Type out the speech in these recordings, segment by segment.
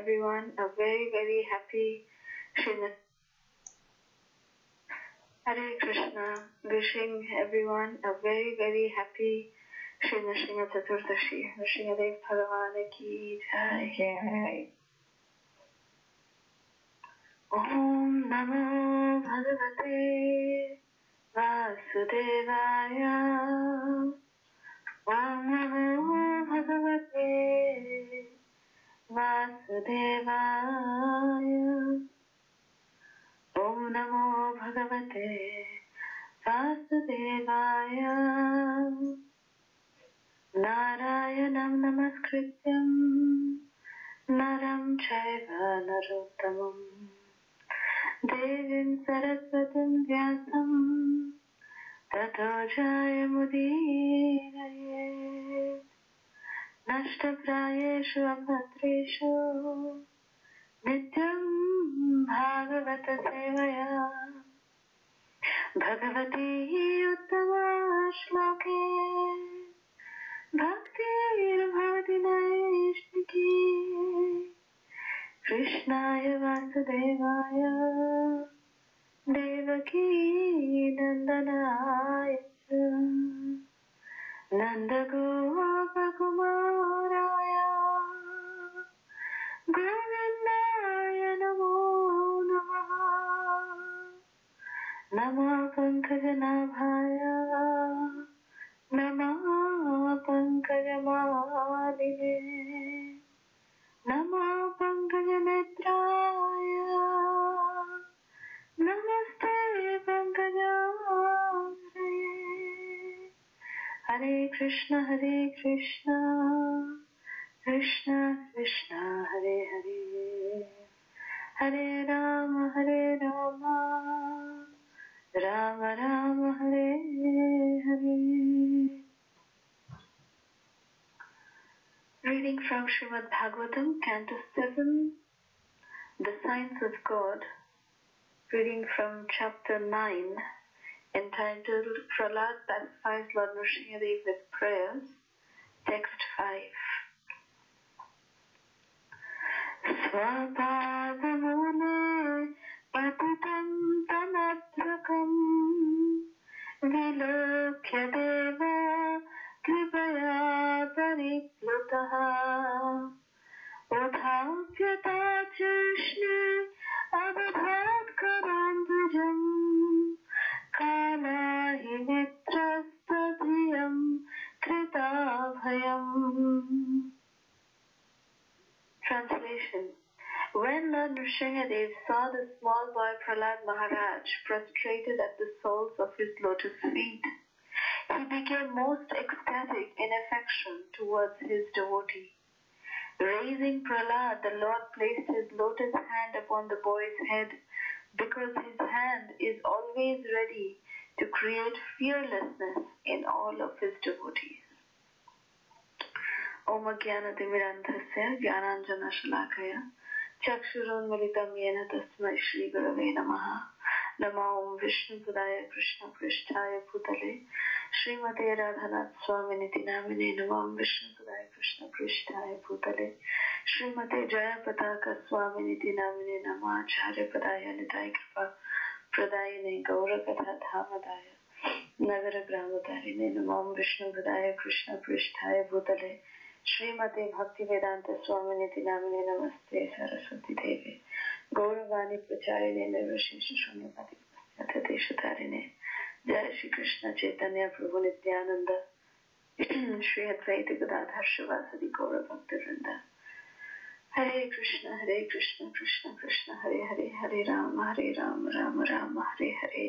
everyone a very, very happy Srimad. Hare Krishna, wishing everyone a very, very happy Shri Narsimha Chaturdashi. Nrsimhadev Bhagavan ki jai. Om Namo Bhagavate Vasudevaya. Om Namo Bhagavate Vasudevaya. Om Namo Bhagavate Vasudevaya. Narayanam Namaskrityam Naram Chaiva Narottamam Devim Saraswatam Vyasam Tato Jayamudiraye Nashtaprayeshu Abhatreshu Nityam Bhagavata Sevaya Bhagavati Uttama Shloke Bhaktir Bhavati Naishniki Krishnaya Vasudevaya Devaki Nandanaya Nandagopakumaraya Govindaya Namo Namaha Namo Pankajanabhaya Namo Pankajamadine Namo Pankajanetraya Namaste Pankajamre. Hare Krishna Krishna Krishna Hare Hare Hare Rama Rama Rama Hare Hare. Reading from Srimad Bhagavatam, Canto 7, The Signs of God. Reading from Chapter 9, entitled Prahlad Pacifies Lord Nrsimhadev with Prayers, Text 5. Svapadamune patitam tamadrakam vilokya deva kripaya pariplutaha udhavyata chishne abhadhat karambujam kalahi mitrastadhiyam kritabhayam. Translation. When Lord Nrsimhadev saw the small boy Prahlad Maharaj prostrated at the soles of his lotus feet, he became most ecstatic in affection towards his devotee. Raising Prahlad, the Lord placed his lotus hand upon the boy's head, because his hand is always ready to create fearlessness in all of his devotees. Om Jnanatimirandhasya Jnananjana Shalakaya Chakshurunmilitam Yena Tasmai Shri Gurave Namaha. Nama Om Vishnu Padaya Krishna Prishtaya Bhutale Srimate Radhanath Swaminiti Namine. Nama Om Vishnu Padaya Krishna Prishtaya Bhutale Srimate Jayapataka Swaminiti Namine. Nama Acharya Padaya Nitai Kripa Pradayane Gaurakatha Dhamadaya Nagara Gramadharine. Nama Om Vishnu Padaya Krishna Prishtaya Bhutale Srimate Bhakti Vedanta Swaminiti Namine. Namaste Saraswati Devi Gauravani Pracharine Nirvashesha Shunyapati Tateshatarine. Jai Shri Krishna Chaitanya Prabhu Nityananda Shri Advaita Gadadhar Shivasadi Gaura Bhakta Vrinda. Hare Krishna Krishna Krishna Hare Hare Hare Rama Rama Rama Hare Hare.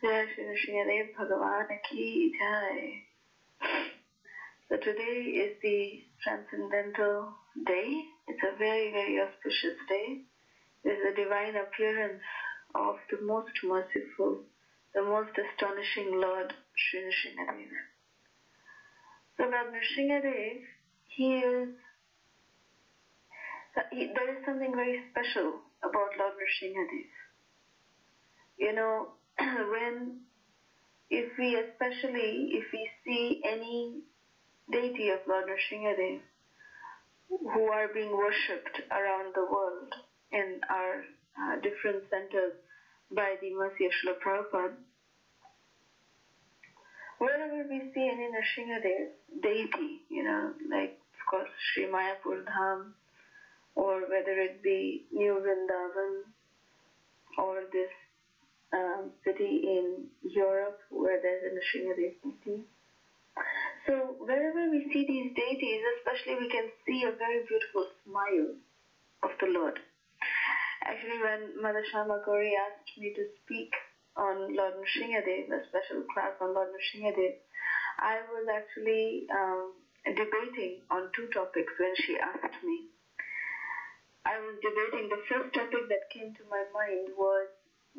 Jai Shri Nrsimhadev Bhagavan ki jai. So today is the transcendental day. It's a very, very auspicious day. It is the divine appearance of the most merciful, the most astonishing Lord Shri Nrsimhadev. So Lord Nrsimhadev, there is something very special about Lord Nrsimhadev. You know, if we see any deity of Lord Nrsimhadev, who are being worshipped around the world in our different centers by the mercy of Srila Prabhupada. Wherever we see any Narasimha deity, like of course Sri Mayapur Dham, or whether it be New Vrindavan, or this city in Europe where there's a Narasimha deity. So wherever we see these deities, especially we can see a very beautiful smile of the Lord. Actually, when Mother Shama Gauri asked me to speak on Lord Nrsimhadev, a special class on Lord Nrsimhadev, I was actually debating on two topics when she asked me. I was debating, the first topic that came to my mind was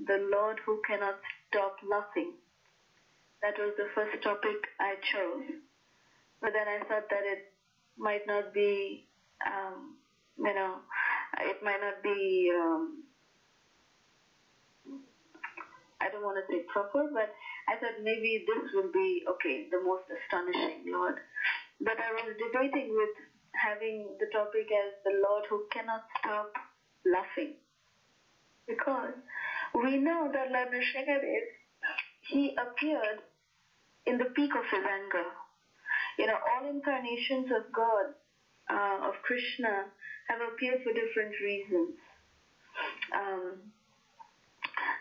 the Lord who cannot stop laughing. That was the first topic I chose. But then I thought that it might not be, it might not be, I don't want to say proper, but I thought maybe this will be, okay, the most astonishing Lord. But I was debating with having the topic as the Lord who cannot stop laughing. Because we know that Lord Nrsimhadev, he appeared in the peak of his anger. All incarnations of God, of Krishna, have appeared for different reasons.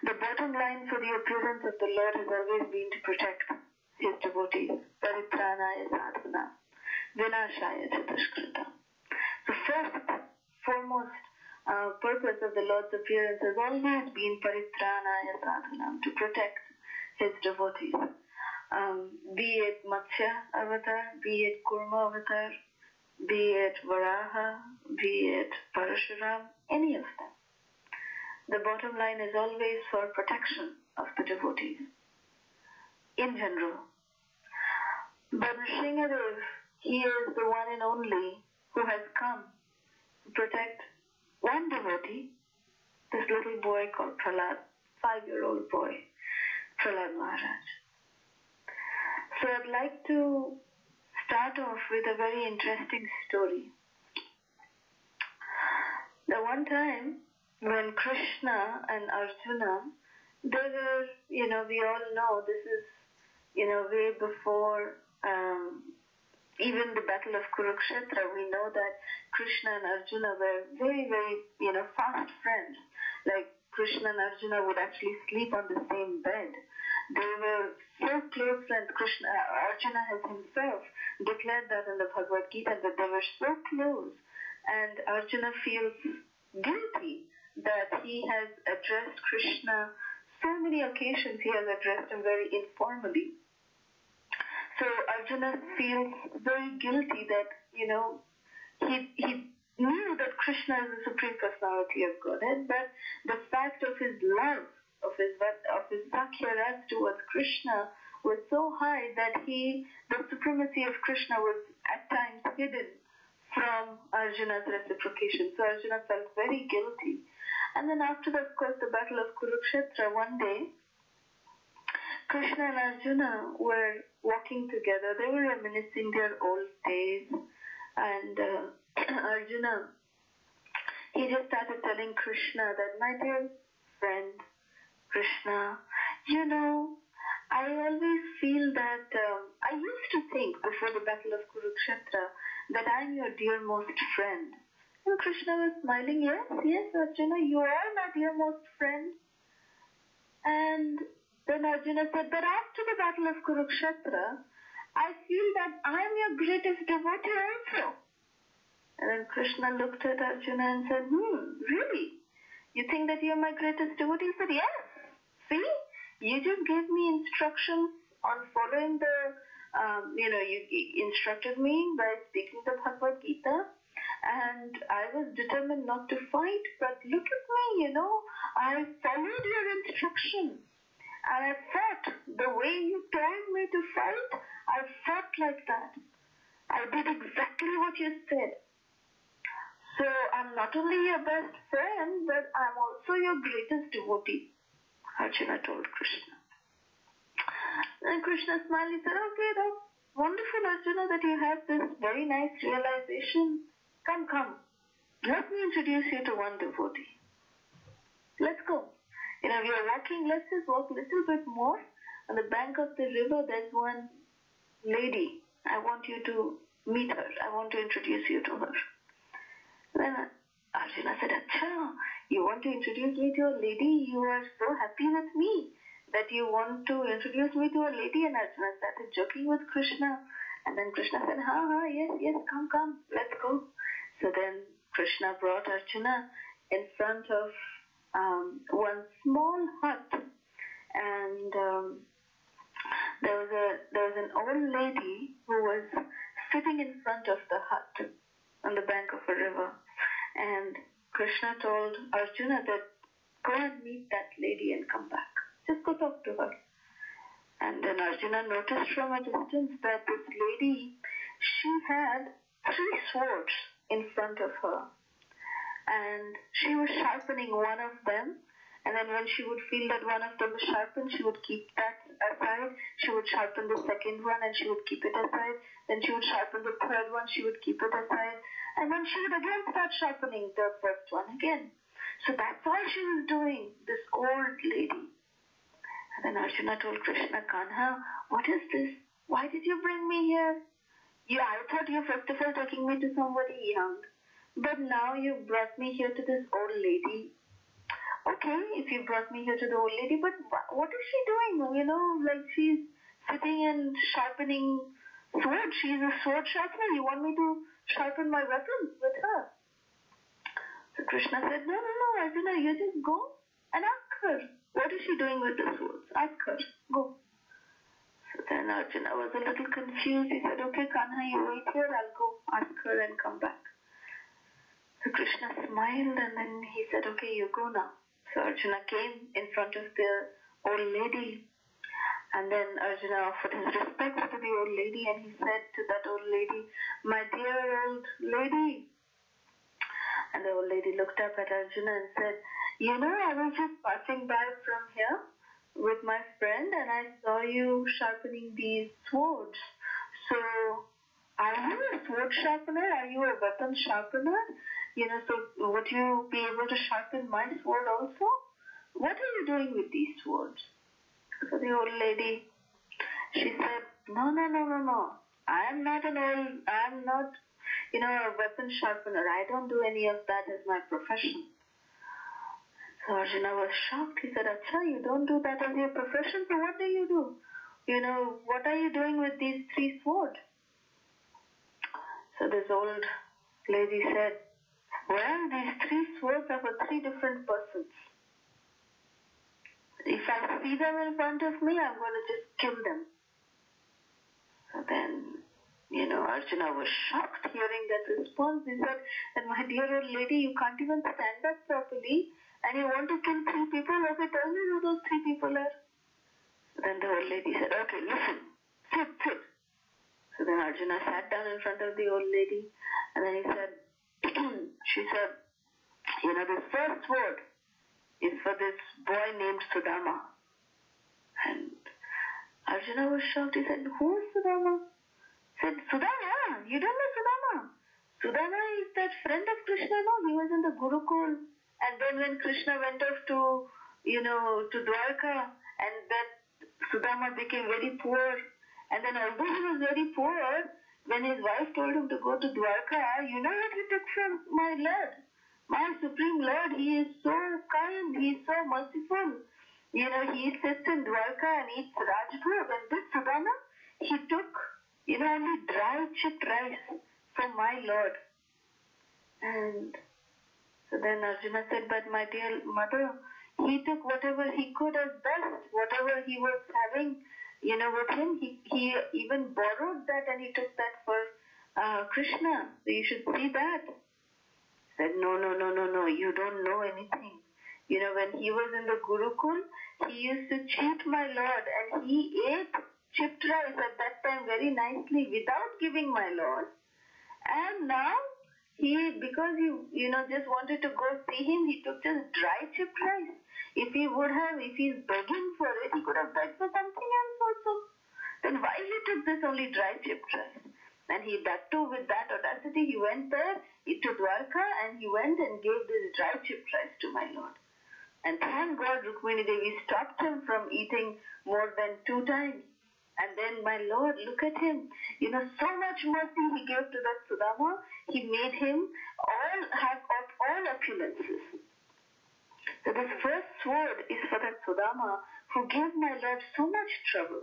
The bottom line for the appearance of the Lord has always been to protect his devotees. Paritranaya sadhana, vinashaya chatushkrita. The first, foremost purpose of the Lord's appearance has always been paritranaya sadhana, to protect his devotees. Be it Matsya avatar, be it Kurma avatar, be it Varaha, be it Parashuram, any of them. The bottom line is always for protection of the devotees, in general. But Nrsimhadev, he is the one and only who has come to protect one devotee, this little boy called Prahlad, 5-year-old boy, Prahlad Maharaj. So I'd like to start off with a very interesting story. The one time when Krishna and Arjuna, they were, we all know this is, way before even the battle of Kurukshetra. We know that Krishna and Arjuna were very, very, fast friends. Like Krishna and Arjuna would actually sleep on the same bed. They were so close friends. Arjuna has himself declared that in the Bhagavad Gita, that they were so close, and Arjuna feels guilty that he has addressed Krishna so many occasions. He has addressed him very informally. So Arjuna feels very guilty that, he knew that Krishna is the Supreme Personality of Godhead, but the fact of his love, of his Sakhya ras towards Krishna was so high that the supremacy of Krishna was at times hidden from Arjuna's reciprocation. So Arjuna felt very guilty. And then after that, of course, the battle of Kurukshetra, one day, Krishna and Arjuna were walking together. They were reminiscing their old days. And Arjuna, he just started telling Krishna that, my dear friend, Krishna, I always feel that, I used to think before the battle of Kurukshetra that I'm your dearmost friend. And Krishna was smiling, yes, Arjuna, you are my dearmost friend. And then Arjuna said, but after the battle of Kurukshetra, I feel that I'm your greatest devotee also. And then Krishna looked at Arjuna and said, really? You think that you're my greatest devotee? He said, yes. See, you just gave me instructions on following you instructed me by speaking the Bhagavad Gita, and I was determined not to fight, but look at me, I followed your instruction, and I fought the way you told me to fight. I fought like that. I did exactly what you said. So I'm not only your best friend, but I'm also your greatest devotee, Arjuna told Krishna. And Krishna smiled. He said, okay, that's wonderful, Arjuna, that you have this very nice realization. come. Let me introduce you to one devotee. Let's go. We are walking, let's just walk a little bit more. On the bank of the river, there's one lady. I want you to meet her. I want to introduce you to her. Then Arjuna said, Acha, you want to introduce me to a lady? You are so happy with me that you want to introduce me to a lady. And Arjuna started joking with Krishna. And then Krishna said, yes, come, let's go. So then Krishna brought Arjuna in front of one small hut. And there was an old lady who was sitting in front of the hut on the bank of a river. And Krishna told Arjuna that go and meet that lady and come back. Just go talk to her. And then Arjuna noticed from a distance that this lady, she had 3 swords in front of her. And she was sharpening one of them. And then when she would feel that one of them was sharpened, she would keep that aside. She would sharpen the second one and she would keep it aside. Then she would sharpen the third one, she would keep it aside. And then she would again start sharpening the first one again. So that's all she was doing, this old lady. And then Arjuna told Krishna, Kanha, what is this? Why did you bring me here? I thought you first of all taking me to somebody young. But now you brought me here to this old lady. Okay, if you brought me here to the old lady, but what is she doing? Like she's sitting and sharpening sword. She's a sword sharpener. You want me to sharpen my weapons with her? So Krishna said, no, Arjuna, you just go and ask her. What is she doing with the swords? Ask her. Go. So then Arjuna was a little confused. He said, okay, Kanha, you wait here. I'll go ask her and come back. So Krishna smiled and then he said, okay, you go now. So Arjuna came in front of the old lady. And then Arjuna offered his respects to the old lady and he said to that old lady, my dear old lady. And the old lady looked up at Arjuna and said, I was just passing by from here with my friend and I saw you sharpening these swords. So are you a sword sharpener? Are you a weapon sharpener? So would you be able to sharpen my sword also? What are you doing with these swords? So the old lady, she said, no. I am not a weapon sharpener. I don't do any of that as my profession. So Arjuna was shocked. He said, Acha, you don't do that as your profession? So what do you do? What are you doing with these 3 swords? So this old lady said, well, these 3 swords are for 3 different persons. If I see them in front of me, I'm going to just kill them. So then, Arjuna was shocked hearing that response. He said, and my dear old lady, you can't even stand up properly and you want to kill 3 people? Okay, tell me who those 3 people are. Then the old lady said, okay, listen, sit. So then Arjuna sat down in front of the old lady and then he said, she said, the first sword is for this boy named Sudama. And Arjuna was shocked. He said, who is Sudama? He said, Sudama? You don't know Sudama? Sudama is that friend of Krishna, no? He was in the Gurukul. And then when Krishna went off to Dwarka, and that Sudama became very poor. And then although he was very poor, when his wife told him to go to Dwarka, you know what he took from my Lord? My Supreme Lord, he is so kind, he is so merciful. He sits in Dwarka and eats Rajbhog. And this Sudama, he took, only dry chipped rice from my Lord. And so then Arjuna said, but my dear mother, he took whatever he could as best, whatever he was having, with him. He even borrowed that and he took that for Krishna. So you should see that. Said, no, you don't know anything. When he was in the Gurukul, he used to cheat my Lord and he ate chipped rice at that time very nicely without giving my Lord. And now, because he, just wanted to go see him, he took just dry chipped rice. If he's begging for it, he could have begged for something else also. Then why he took this only dry chipped rice? And that too, with that audacity, he went there to Dwarka and he went and gave this dry chipped rice to my Lord. And thank God Rukmini Devi stopped him from eating more than 2 times. And then my Lord, look at him. So much mercy he gave to that Sudama. He made him have all opulences. So this first sword is for that Sudama who gave my Lord so much trouble.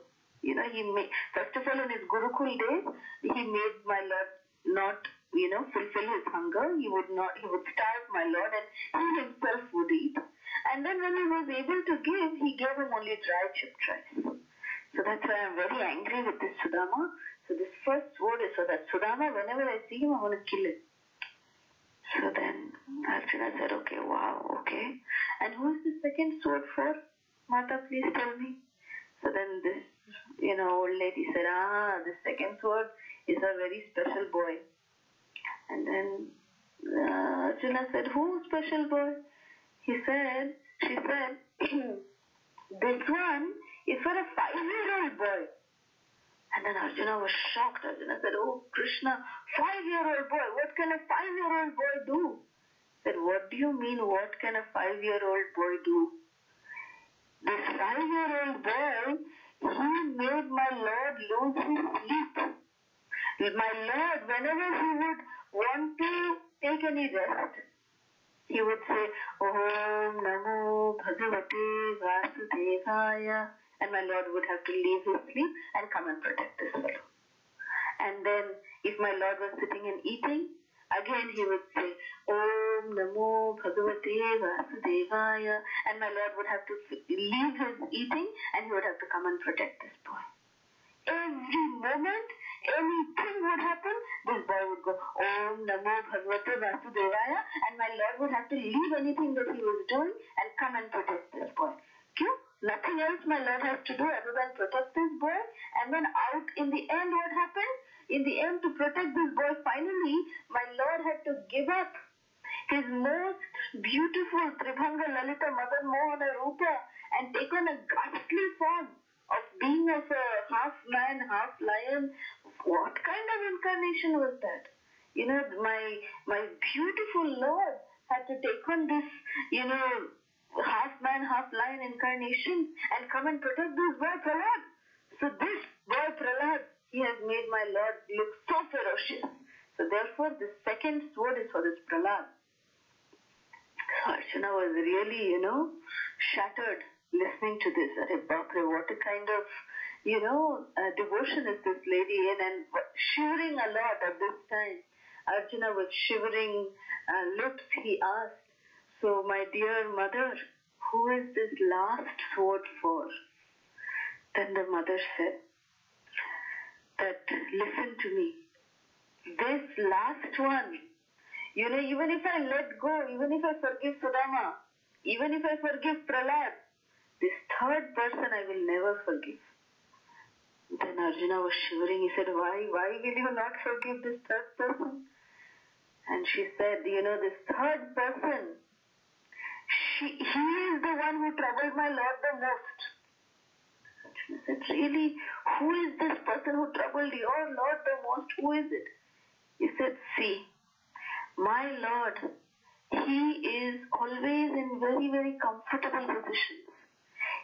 First of all, in his Gurukul days, he made my Lord not, fulfill his hunger. He would starve my Lord and he himself would eat. And then when he was able to give, he gave him only dry chipped rice. So that's why I'm very angry with this Sudama. So this first sword is for that Sudama. Whenever I see him, I want to kill him. So then Arjuna said, okay, wow, okay. And who is the second sword for? Mata, please tell me. So then this, old lady said, the second sword is a very special boy. And then Arjuna said, who special boy? She said, this one is for a 5-year-old boy. And then Arjuna was shocked. Arjuna said, oh Krishna, 5-year-old boy, what can a 5-year-old boy do? He said, what do you mean, what can a 5-year-old boy do? This 5-year-old boy, he made my Lord lose his sleep. My Lord, whenever he would want to take any rest, he would say, Om Namo Bhagavate Vasudevaya. And my Lord would have to leave his sleep and come and protect this fellow. And then if my Lord was sitting and eating, again he would say, Om Namo Bhagavate Vasudevaya. And my Lord would have to leave his eating and he would have to come and protect this boy. Every moment, anything would happen, this boy would go, Om Namo Bhagavate Vasudevaya, and my Lord would have to leave anything that he was doing and come and protect this boy. Nothing else my Lord has to do other than protect this boy. And then out in the end, what happened? In the end, to protect this boy, finally, my Lord had to give up his most beautiful Tribhanga Lalita Madan Mohana Rupa and take on a ghastly form of being as a half man, half lion. What kind of incarnation was that? My beautiful Lord had to take on this, half man, half lion incarnation and come and protect this boy Prahlad. So this boy Prahlad, he has made my Lord look so ferocious. So therefore the second sword is for this Prahlad. So Arjuna was really, shattered listening to this. Arre Bapre, what a kind of, devotion is this lady in, and shivering a lot at this time. Arjuna with shivering lips, he asked, so my dear mother, who is this last sword for? Then the mother said that, listen to me, this last one, even if I let go, even if I forgive Sudama, even if I forgive Prahlad, this third person I will never forgive. Then Arjuna was shivering. He said, why will you not forgive this third person? And she said, this third person, he is the one who troubled my Lord the most. Arjuna said, really? Who is this person who troubled your Lord the most? Who is it? He said, see, my Lord, he is always in very, very comfortable positions.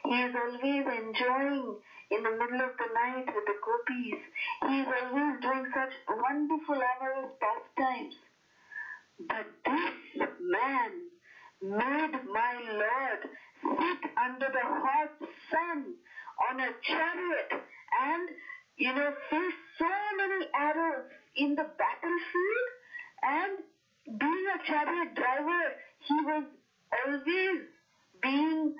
He is always enjoying in the middle of the night with the gopis. He is always doing such wonderful amorous pastimes. But this man made my Lord sit under the hot sun on a chariot and, face so many arrows in the battlefield. And being a chariot driver, he was always being,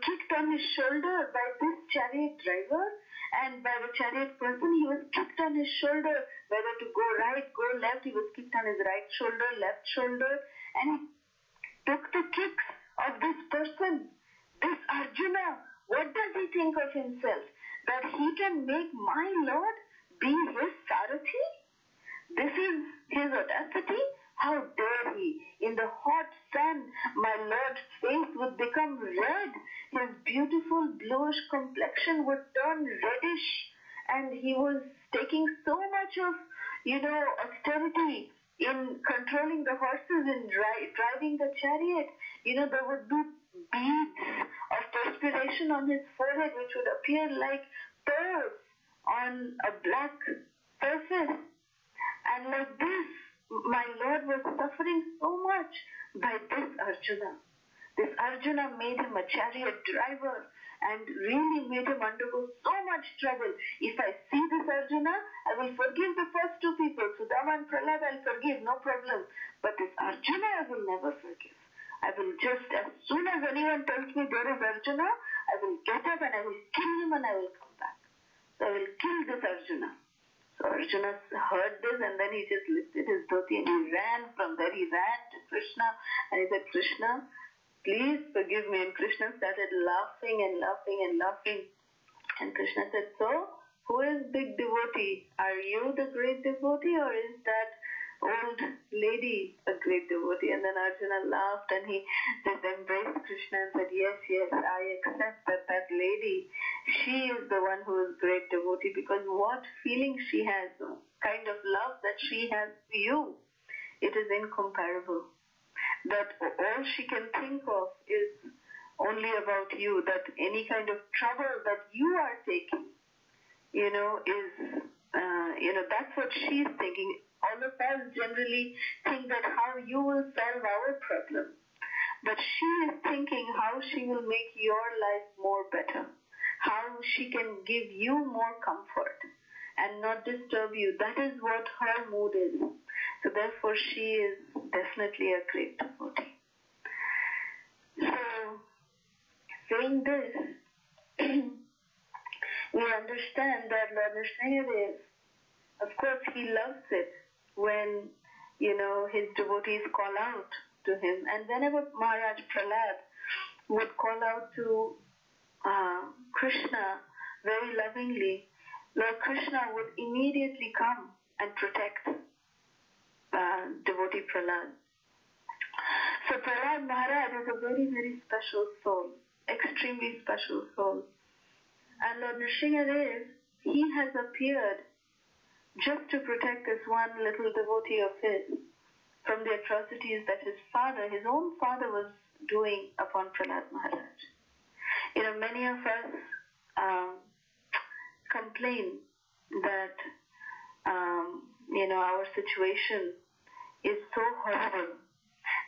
kicked on his shoulder by this chariot driver, and by the chariot person, he was kicked on his shoulder, whether to go right, go left, he was kicked on his right shoulder, left shoulder, and he took the kicks of this person, this Arjuna. What does he think of himself? That he can make my Lord be his Sarathi? This is his audacity? How dare he? In the hot sun, my Lord's face would become red. His beautiful bluish complexion would turn reddish. And he was taking so much much of, austerity in controlling the horses, in driving the chariot. There would be beads of perspiration on his forehead which would appear like pearls on a black surface. And like this, my Lord was suffering so much by this Arjuna. This Arjuna made him a chariot driver and really made him undergo so much trouble. If I see this Arjuna, I will forgive the first two people. Sudama and Prahlad I'll forgive, no problem. But this Arjuna I will never forgive. I will just, as soon as anyone tells me there is Arjuna, I will get up and I will kill him and I will come back. So I will kill this Arjuna. So Arjuna heard this and then he just lifted his dhoti and he ran from there. He ran to Krishna and he said, Krishna, please forgive me. And Krishna started laughing and laughing and laughing. And Krishna said, so, who is big devotee? Are you the great devotee or is that old lady a great devotee? And then Arjuna laughed and he just embraced Krishna and said, yes, I accept that lady, she is the one who is great devotee, because what feeling she has, kind of love that she has for you, it is incomparable. That all she can think of is only about you, that any kind of trouble that you are taking, that's what she's thinking. All of us generally think that how you will solve our problem. But she is thinking how she will make your life more better, how she can give you more comfort and not disturb you. That is what her mood is. So therefore she is definitely a great devotee. So saying this, we understand that Lord Narasimha, of course he loves it when, his devotees call out to him. And whenever Maharaj Prahlad would call out to Krishna very lovingly, Lord Krishna would immediately come and protect devotee Prahlad. So Prahlad Maharaj is a very, very special soul, extremely special soul. And Lord Narasimha, he has appeared just to protect this one little devotee of his from the atrocities that his own father was doing upon Prahlad Maharaj. Many of us complain that, our situation is so horrible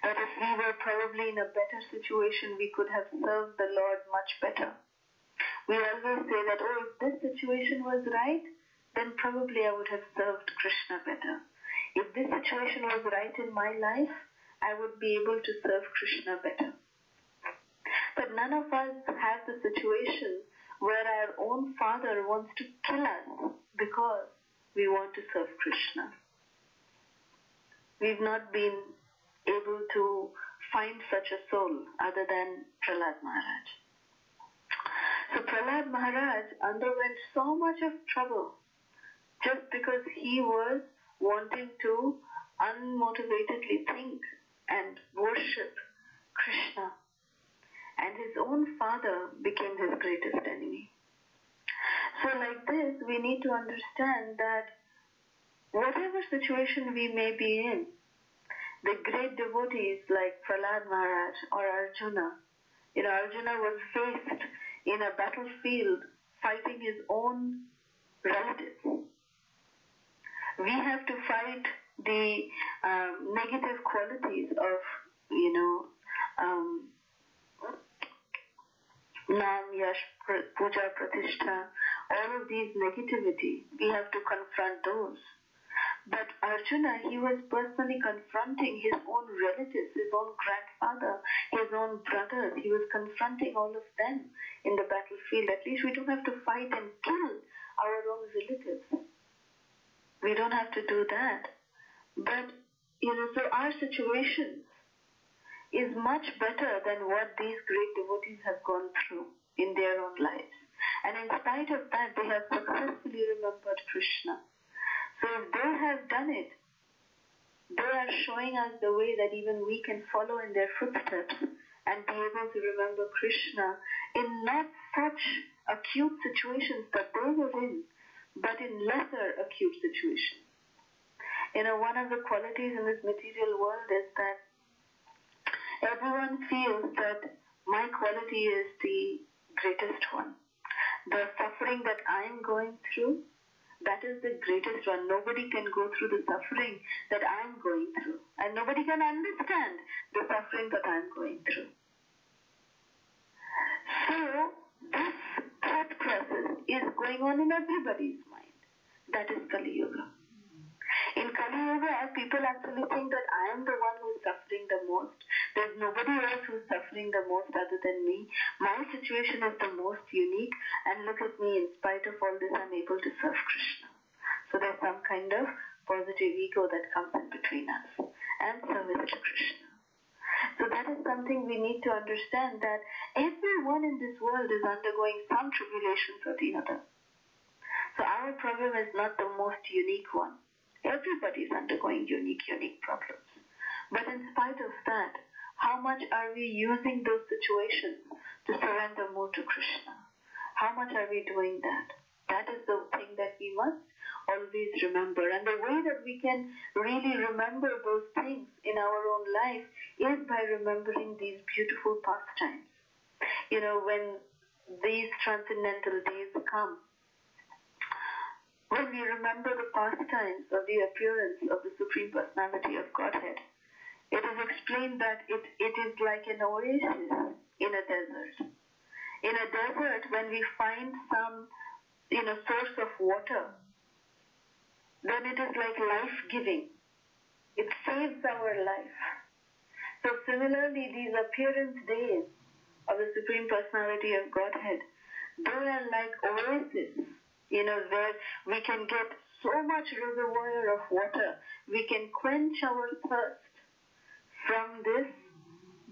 that if we were probably in a better situation, we could have served the Lord much better. We always say that, if this situation was right, then probably I would have served Krishna better. If this situation was right in my life, I would be able to serve Krishna better. But none of us have the situation where our own father wants to kill us because we want to serve Krishna. We've not been able to find such a soul other than Prahlad Maharaj. So Prahlad Maharaj underwent so much of trouble just because he was wanting to unmotivatedly think and worship Krishna. And his own father became his greatest enemy. So like this, we need to understand that whatever situation we may be in, the great devotees like Prahlad Maharaj or Arjuna, Arjuna was faced in a battlefield fighting his own relatives. We have to fight the negative qualities of, Nam, Yash, Puja, Pratishtha, all of these negativity. We have to confront those. But Arjuna, he was personally confronting his own relatives, his own grandfather, his own brothers. He was confronting all of them in the battlefield. At least we don't have to fight and kill our own relatives. We don't have to do that. But, so our situation is much better than what these great devotees have gone through in their own lives. And in spite of that, they have successfully remembered Krishna. So if they have done it, they are showing us the way that even we can follow in their footsteps and be able to remember Krishna in not such acute situations that they were in, but in lesser acute situations. One of the qualities in this material world is that everyone feels that my quality is the greatest one. The suffering that I am going through, that is the greatest one. Nobody can go through the suffering that I am going through. And nobody can understand the suffering that I am going through. So, this thought process is going on in everybody's mind. That is Kali Yuga. In Kali Yuga, people actually think that I am the one who is suffering the most. There's nobody else who is suffering the most other than me. My situation is the most unique, and look at me, in spite of all this, I'm able to serve Krishna. So there's some kind of positive ego that comes in between us and service to Krishna. So that is something we need to understand, that everyone in this world is undergoing some tribulations or the other. So our problem is not the most unique one. Everybody is undergoing unique problems. But in spite of that, how much are we using those situations to surrender more to Krishna? How much are we doing that? That is the thing that we must always remember. And the way that we can really remember those things in our own life is by remembering these beautiful pastimes. When these transcendental days come, when we remember the pastimes of the appearance of the Supreme Personality of Godhead, it is explained that it is like an oasis in a desert. In a desert, when we find some source of water, then it is like life-giving. It saves our life. So similarly, these appearance days of the Supreme Personality of Godhead, they are like oasis, where we can get so much reservoir of water. We can quench our thirst from this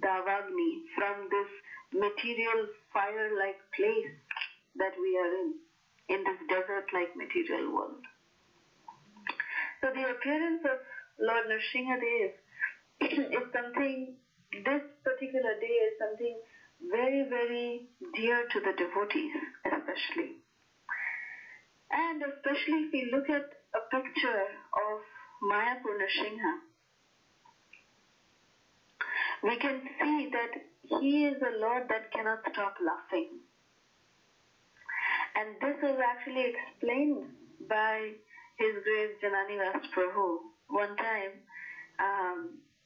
Davagni, from this material fire-like place that we are in this desert-like material world. So the appearance of Lord Nrsimhadev is something, this particular day is something very, very dear to the devotees, especially. And especially if we look at a picture of Mayapur Nrsimha, we can see that he is a Lord that cannot stop laughing. And this is actually explained by His Grace Janani Vas Prabhu. One time,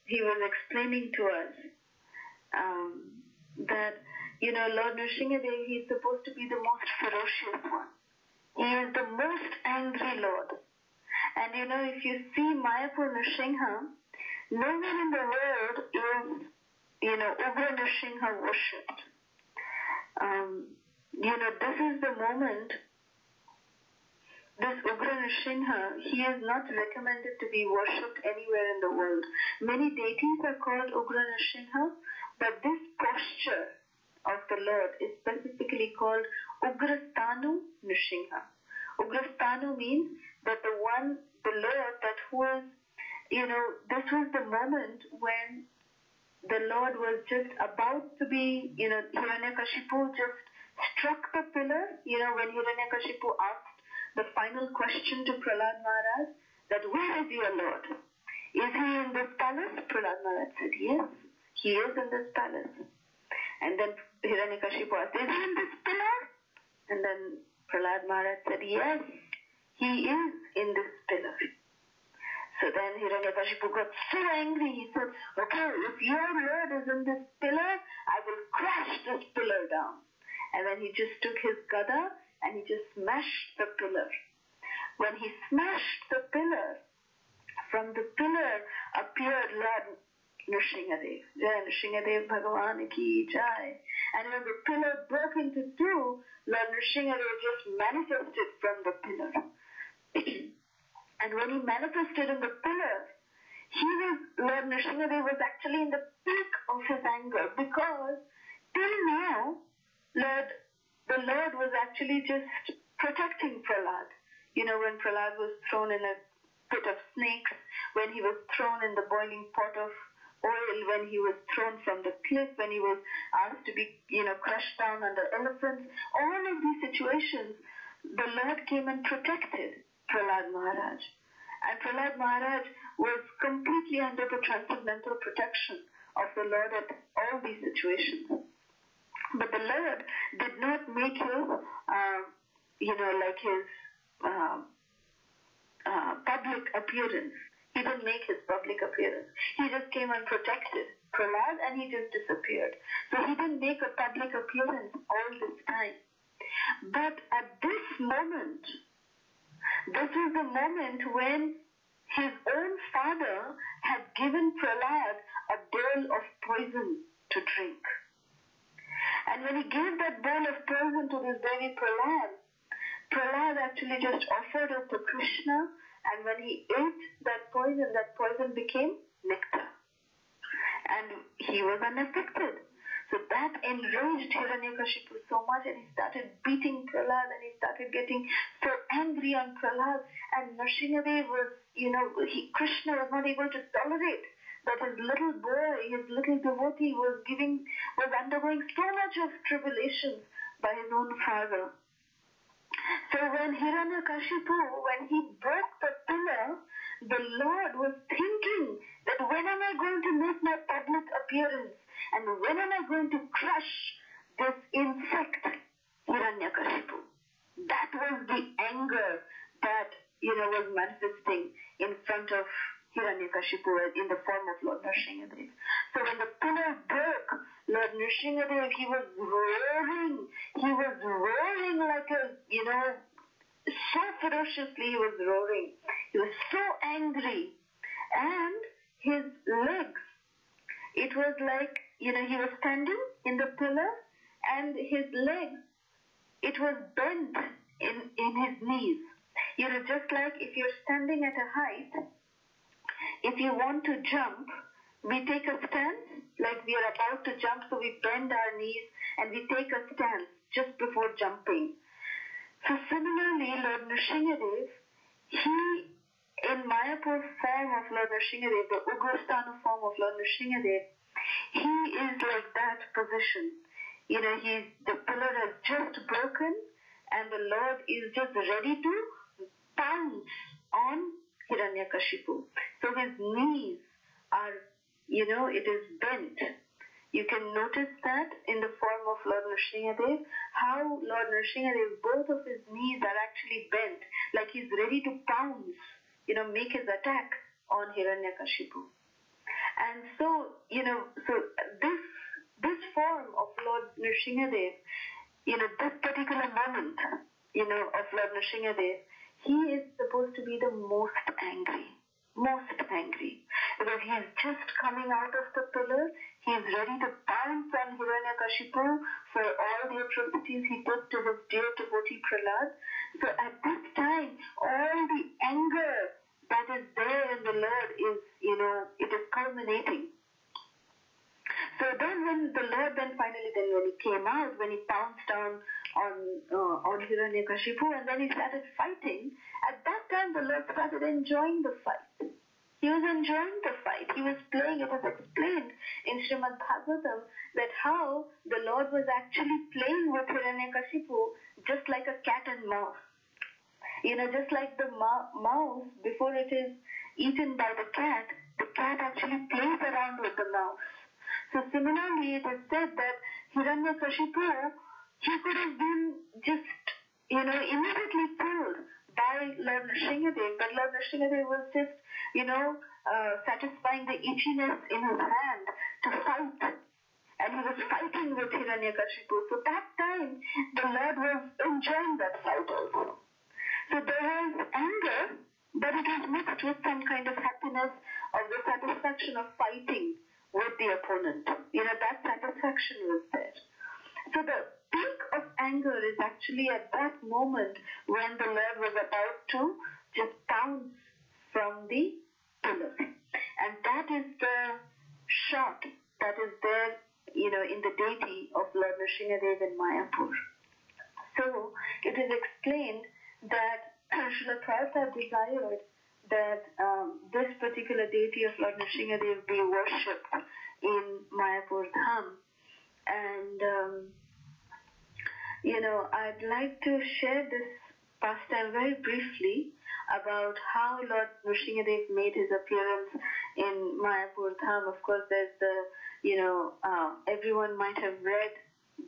he was explaining to us that, Lord Nrsimhadev, he is supposed to be the most ferocious one. He is the most angry Lord. And if you see Mayapur Nrsimha, nowhere in the world is, Ugra Nrsimha worshipped. This is the moment, this Ugra Nrsimha, he is not recommended to be worshipped anywhere in the world. Many deities are called Ugra Nrsimha, but this posture of the Lord is specifically called Ugrastanu Nrsimha. Ugrastanu means that the Lord that was, this was the moment when the Lord was just about to be, Hiranyakashipu just struck the pillar, when Hiranyakashipu asked the final question to Prahlad Maharaj, that where is your Lord? Is he in this palace? Prahlad Maharaj said, yes, he is in this palace. And then Hiranyakashipu asked, is he in this pillar? And then Prahlad Maharaj said, yes, he is in this pillar. So then Hiranyakashipu got so angry, he said, okay, if your Lord is in this pillar, I will crush this pillar down. And then he just took his gada and he just smashed the pillar. When he smashed the pillar, from the pillar appeared Lord Nrsimhadev. Jai Nrsimhadev Bhagavan ki Jai. And when the pillar broke into two, Lord Nrsimhadev just manifested from the pillar. And when he manifested in the pillar, Lord Nrsimhadev was actually in the peak of his anger, because till now, the Lord was actually just protecting Prahlad. When Prahlad was thrown in a pit of snakes, when he was thrown in the boiling pot of oil, when he was thrown from the cliff, when he was asked to be, crushed down under elephants, all of these situations, the Lord came and protected Prahlad Maharaj. And Prahlad Maharaj was completely under the transcendental protection of the Lord at all these situations. But the Lord did not make his, public appearance. He didn't make his public appearance. He just came and protected Prahlad and he just disappeared. So he didn't make a public appearance all this time. But at this moment, this is the moment when his own father had given Prahlad a bowl of poison to drink. And when he gave that bowl of poison to this Devi Prahlad, Prahlad actually just offered it to Krishna, and when he ate that poison became nectar. And he was unaffected. So that enraged Hiranyakashipu so much, and he started beating Prahlad, and he started getting so angry on Prahlad. And Narsimha was, Krishna was not able to tolerate that his little boy, his little devotee was undergoing so much of tribulations by his own father. So when Hiranyakashipu, when he broke the pillar, the Lord was thinking that when am I going to make my public appearance? And when am I going to crush this insect, Hiranyakashipu? That was the anger that, was manifesting in front of Hiranyakashipu in the form of Lord Narsimha. So when the pillar broke, Lord Narsimha, he was roaring. He was roaring like so ferociously he was roaring. He was so angry. And his legs, it was like, he was standing in the pillar and his legs, it was bent in his knees. Just like if you're standing at a height, if you want to jump, we take a stance, like we are about to jump, so we bend our knees and we take a stance just before jumping. So similarly, Lord Narsimha, he, in Mayapur form of Lord Narsimha, the Ugrasthana form of Lord Narsimha, he is like that position. The pillar has just broken and the Lord is just ready to pounce on Hiranyakashipu. So his knees are, it is bent. You can notice that in the form of Lord Narsimha, how Lord Narsimha, both of his knees are actually bent, like he's ready to pounce, make his attack on Hiranyakashipu. And so, so this form of Lord Narsimha, this particular moment, of Lord Narsimha, he is supposed to be the most angry. Because he is just coming out of the pillar, he is ready to pounce on Hiranyakashipu for all the atrocities he did to his dear devotee Prahlad. So at this time, all the anger that is there in the Lord is, it is culminating. So then when the Lord finally when he came out, when he pounced down on Hiranyakashipu and then he started fighting, at that time the Lord started enjoying the fight. He was enjoying the fight. He was playing. It was explained in Srimad Bhagavatam that how the Lord was actually playing with Hiranyakashipu just like a cat and mouse. Just like the mouse, before it is eaten by the cat actually plays around with the mouse. So similarly, it is said that Hiranyakashipu, he could have been just, immediately killed by Lord Narsimha, but Lord Narsimha was just, satisfying the itchiness in his hand to fight. And he was fighting with Hiranyakashipu. So that time, the Lord was enjoying that fight also. So there was anger, but it was mixed with some kind of happiness of the satisfaction of fighting with the opponent. That satisfaction was there. So the peak of anger is actually at that moment when the Lord was about to just pounce from the pillar. And that is the shot that is there, in the deity of Lord Narsimha in Mayapur. So it is explained that Srila Prabhupada desired that this particular deity of Lord Narsimha be worshipped in Mayapur Dham. And, I'd like to share this pastime very briefly about how Lord Nrsimhadev made his appearance in Mayapur Dham. Of course, there's everyone might have read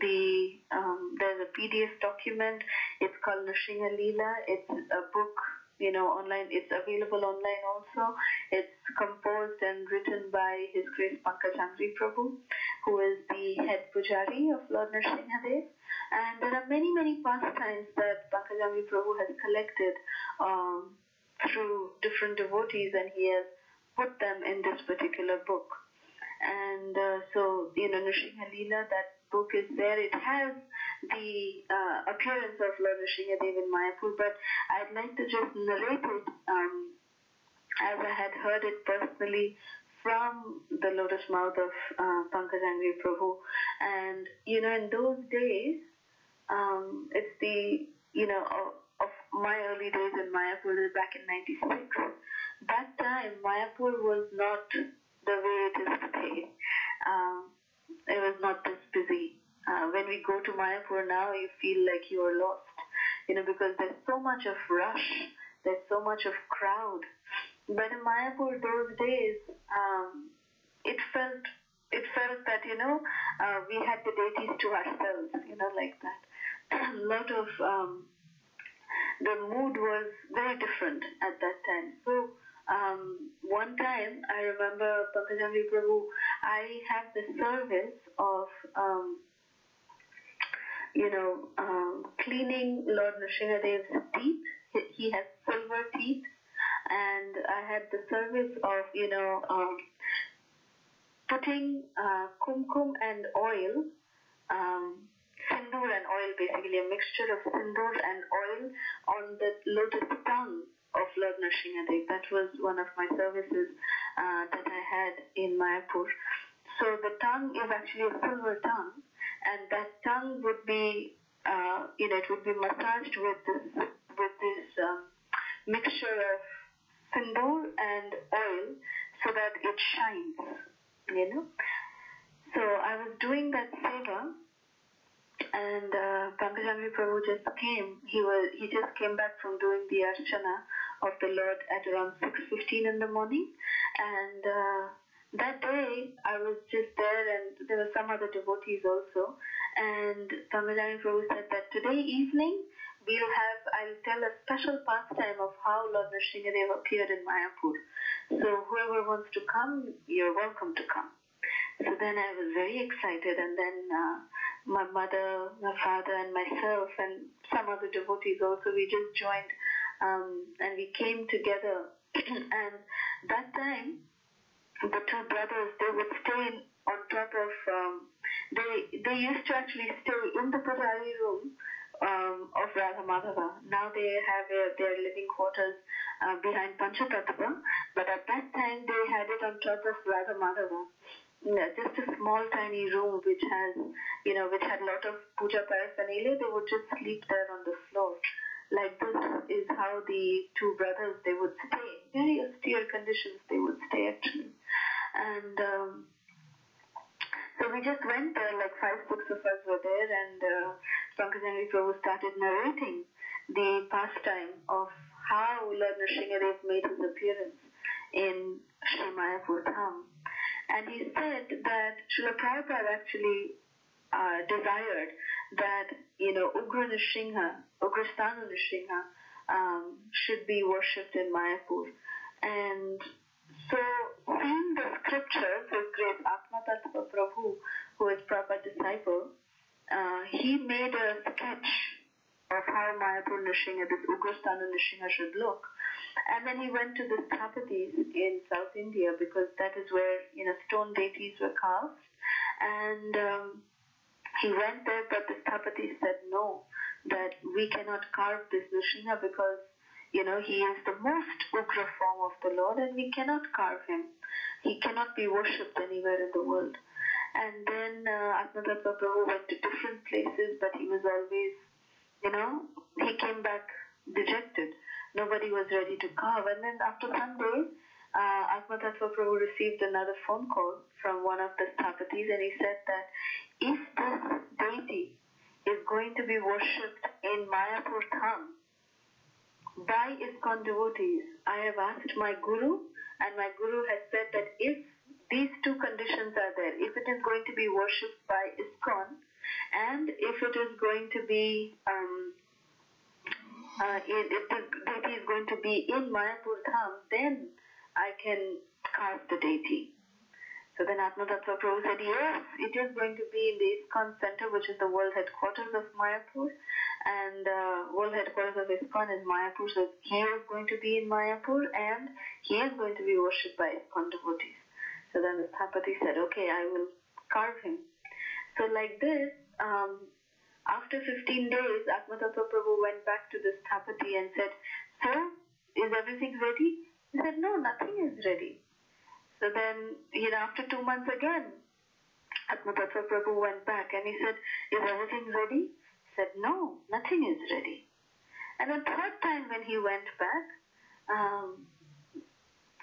there's a PDF document. It's called Nrsimha Leela. It's a book, online. It's available online also. It's composed and written by His Grace Pankajangri Prabhu, who is the head pujari of Lord Nrsimhadev. And there are many, many pastimes that Pankajangri Prabhu has collected through different devotees, and he has put them in this particular book. And Nrsimha Leela, that book is there. It has the appearance of Lord Nrsimhadev in Mayapur, but I'd like to just narrate it as I had heard it personally from the lotus mouth of Pankajangri Prabhu. And, in those days, it's of my early days in Mayapur, back in 96. That time, Mayapur was not the way it is today. It was not this busy. When we go to Mayapur now, you feel like you are lost, because there's so much of rush, there's so much of crowd. But in Mayapur those days, it felt that, we had the deities to ourselves, like that. A lot of, the mood was very different at that time. So, one time, I remember Pankajangri Prabhu, I had the service of, cleaning Lord Nrsimhadev's teeth. He has silver teeth, and I had the service of, putting kumkum and oil, sindoor and oil, basically a mixture of sindoor and oil on the lotus tongue of Lord Nrsimhadev. That was one of my services that I had in Mayapur. So the tongue is actually a silver tongue, and that tongue would be, it would be massaged with this mixture of sindoor and oil so that it shines, So I was doing that seva, and Pankajangri Prabhu just came. He just came back from doing the archana of the Lord at around 6:15 in the morning, and that day I was just there, and there were some other devotees also. And Pankajangri Prabhu said that today evening I'll tell a special pastime of how Lord Nrsimhadev appeared in Mayapur. So whoever wants to come, you're welcome to come. So then I was very excited, and then my mother, my father, and myself, and some other devotees also, we just joined, and we came together. And that time, the two brothers, they would stay on top of, they used to actually stay in the pujari room of Radha Madhava. Now they have their living quarters behind Panchatattva, but at that time they had it on top of Radha Madhava. Yeah, just a small tiny room which had a lot of puja paraphernalia. They would just sleep there on the floor. Like this is how the two brothers, they would stay. Very austere conditions they would stay actually. And so we just went there, like 5-6 of us were there, and Pankajangri Prabhu started narrating the pastime of how Lord Nrsimhadev made his appearance in Sri Mayapur Dham. And he said that Srila Prabhupada actually desired that, Ugra Stanu Nrsimha should be worshipped in Mayapur. And so, seeing the scriptures, His Grace Atmatattva Prabhu, who is Prabhupada's disciple, he made a sketch of how Mayapur Nrsimha, this Ugra Stanu Nrsimha should look. And then he went to the Sthapatis in South India, because that is where, stone deities were carved. And he went there, but the Sthapatis said no, that we cannot carve this Nrsimha because, he is the most Ugra form of the Lord, and we cannot carve him. He cannot be worshipped anywhere in the world. And then Atmatattva Prabhu went to different places, but he was always, he came back dejected. Nobody was ready to carve. And then after some days, Atmatattva Prabhu received another phone call from one of the Sthapatis, and he said that if this deity is going to be worshipped in Mayapur Dham, by ISKCON devotees. I have asked my Guru, and my Guru has said that if these two conditions are there, if it is going to be worshipped by ISKCON, and if it is going to be, if the deity is going to be in Mayapur Dham, then I can carve the deity. So then Atmatattva Prabhu said, yes, it is going to be in the ISKCON center, which is the world headquarters of Mayapur, and world headquarters of ISKCON is Mayapur, so he is going to be in Mayapur, and he is going to be worshipped by ISKCON devotees. So then the Sthapati said, okay, I will carve him. So like this, after 15 days, Atmatattva Prabhu went back to the Sthapati and said, so, is everything ready? He said, no, nothing is ready. So then, after 2 months again, Atmatattva Prabhu went back and he said, is everything ready? He said, no, nothing is ready. And the third time when he went back,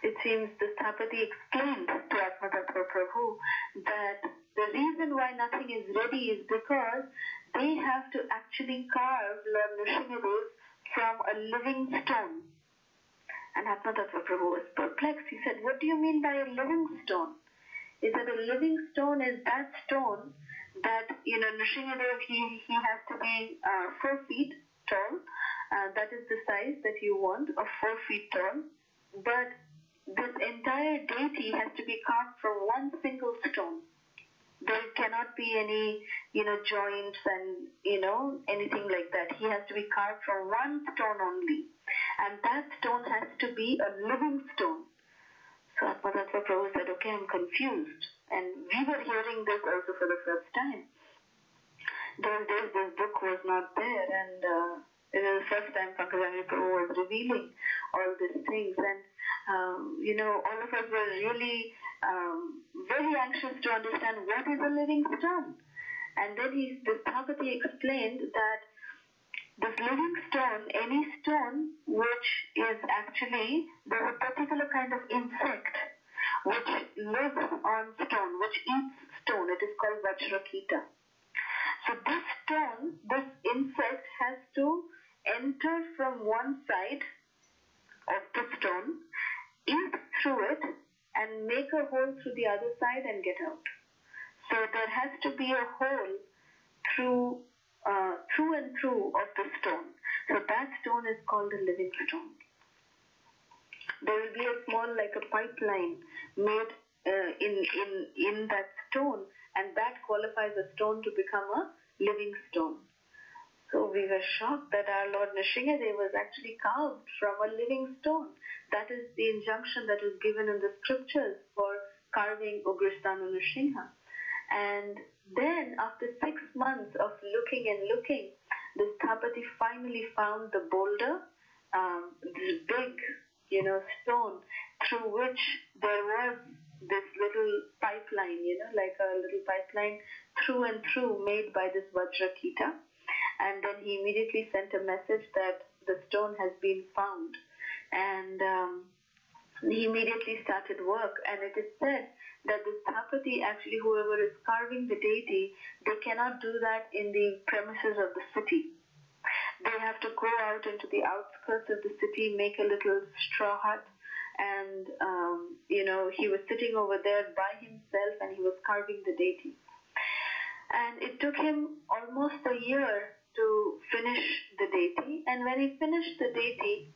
it seems the Sthapati explained to Atmatattva Prabhu that the reason why nothing is ready is because they have to actually carve Lord Nrsimhadev from a living stone. And Atmatattva Prabhu was perplexed. He said, what do you mean by a living stone? He said, a living stone is that stone that, Nrsimhadev, he has to be 4 feet tall. That is the size that you want, of 4 feet tall. But this entire deity has to be carved from one single stone. There cannot be any, joints and, anything like that. He has to be carved from one stone only. And that stone has to be a living stone. So Atmatattva Prabhu said, okay, I'm confused. And we were hearing this also for the first time. Those days this book was not there, and it was the first time Pankajani Prabhu was revealing all these things. And all of us were really very anxious to understand what is a living stone. And then the Sthapati explained that this living stone, any stone which is actually, there's a particular kind of insect which lives on stone, which eats stone. It is called Vajrakita. So this stone, this insect has to enter from one side of the stone, eat through it, and make a hole through the other side and get out. So there has to be a hole through and through of the stone. So that stone is called a living stone. There will be a small, like a pipeline made in that stone, and that qualifies a stone to become a living stone. So we were shocked that our Lord Nrsimhadev was actually carved from a living stone. That is the injunction that is given in the scriptures for carving Ugrasthana Nrsimha. And then after 6 months of looking and looking, the Sthapati finally found the boulder, this big, stone through which there was this little pipeline, like a little pipeline through and through made by this Vajrakita. And then he immediately sent a message that the stone has been found. And he immediately started work. And it is said that the Sthapati, actually whoever is carving the deity, they cannot do that in the premises of the city. They have to go out into the outskirts of the city, make a little straw hut, and he was sitting over there by himself and he was carving the deity. And it took him almost a year to finish the deity, and when he finished the deity,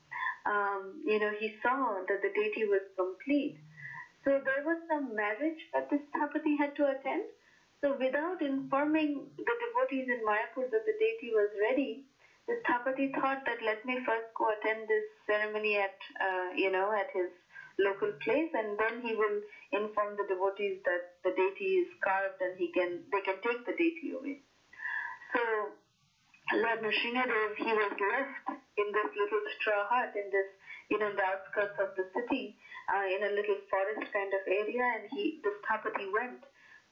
he saw that the deity was complete. So there was some marriage that the Sthapati had to attend. So without informing the devotees in Mayapur that the deity was ready, the Sthapati thought that let me first go attend this ceremony at his local place, and then he will inform the devotees that the deity is carved and they can take the deity away. So Lord Nrsimhadev, he was left in this little straw hut in this, the outskirts of the city, in a little forest kind of area, and the Sthapati went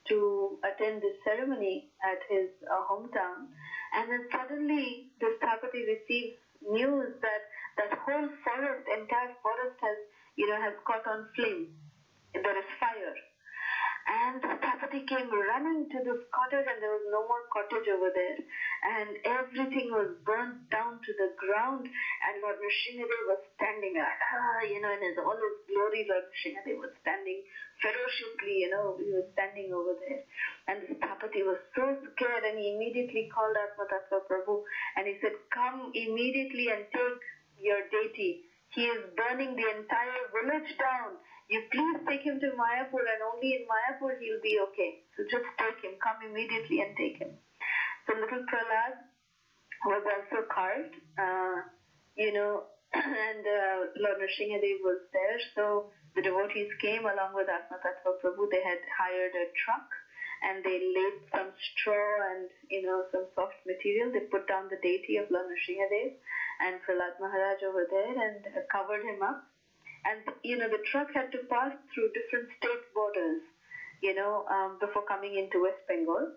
to attend this ceremony at his hometown. And then suddenly the Sthapati receives news that that whole forest, entire forest has caught on flame. There is fire. And the Sthapati he came running to this cottage, and there was no more cottage over there. And everything was burnt down to the ground, and Lord Nrsimhadev was standing like, in all his glory, Lord Nrsimhadev was standing ferociously, he was standing over there. And the Sthapati was so scared, and he immediately called Atmatattva Prabhu, and he said, come immediately and take your deity. He is burning the entire village down. You please take him to Mayapur, and only in Mayapur he'll be okay. So just take him. Come immediately and take him. So little Prahlad was also carved, and Lord Nrsimhadev was there. So the devotees came along with Atmatattva Prabhu. They had hired a truck, and they laid some straw and some soft material. They put down the deity of Lord Nrsimhadev and Prahlad Maharaj over there and covered him up. And the truck had to pass through different state borders, before coming into West Bengal.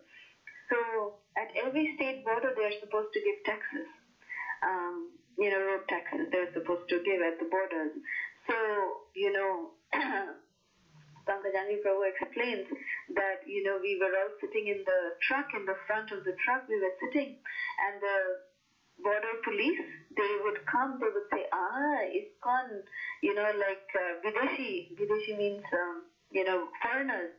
So at every state border, they're supposed to give taxes, road taxes. They're supposed to give at the borders. So Pankajani Prabhu explains that we were all sitting in the truck, in the front of the truck. We were sitting, and the border police, they would come, they would say, ISKCON, Videshi means, foreigners.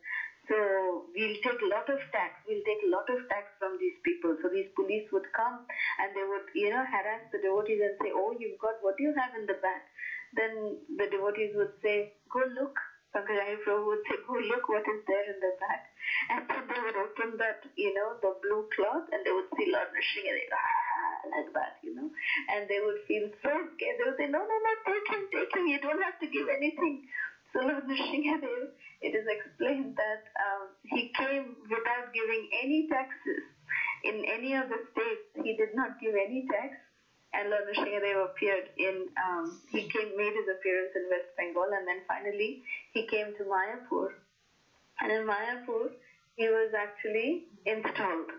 So we'll take a lot of tax from these people. So these police would come, and they would, harass the devotees and say, oh, you've got, what do you have in the back? Then the devotees would say, go look. Pankajani Prabhu would say, go look what is there in the back. And then they would open that, the blue cloth, and they would see Lord Nrsimhadev, like that, and they would feel so scared. They would say, no, take him, you don't have to give anything. So Lord Nrsimhadev, it is explained that he came without giving any taxes. In any of the states, he did not give any tax. And Lord Nrsimhadev appeared made his appearance in West Bengal, and then finally he came to Mayapur. And in Mayapur, he was actually installed.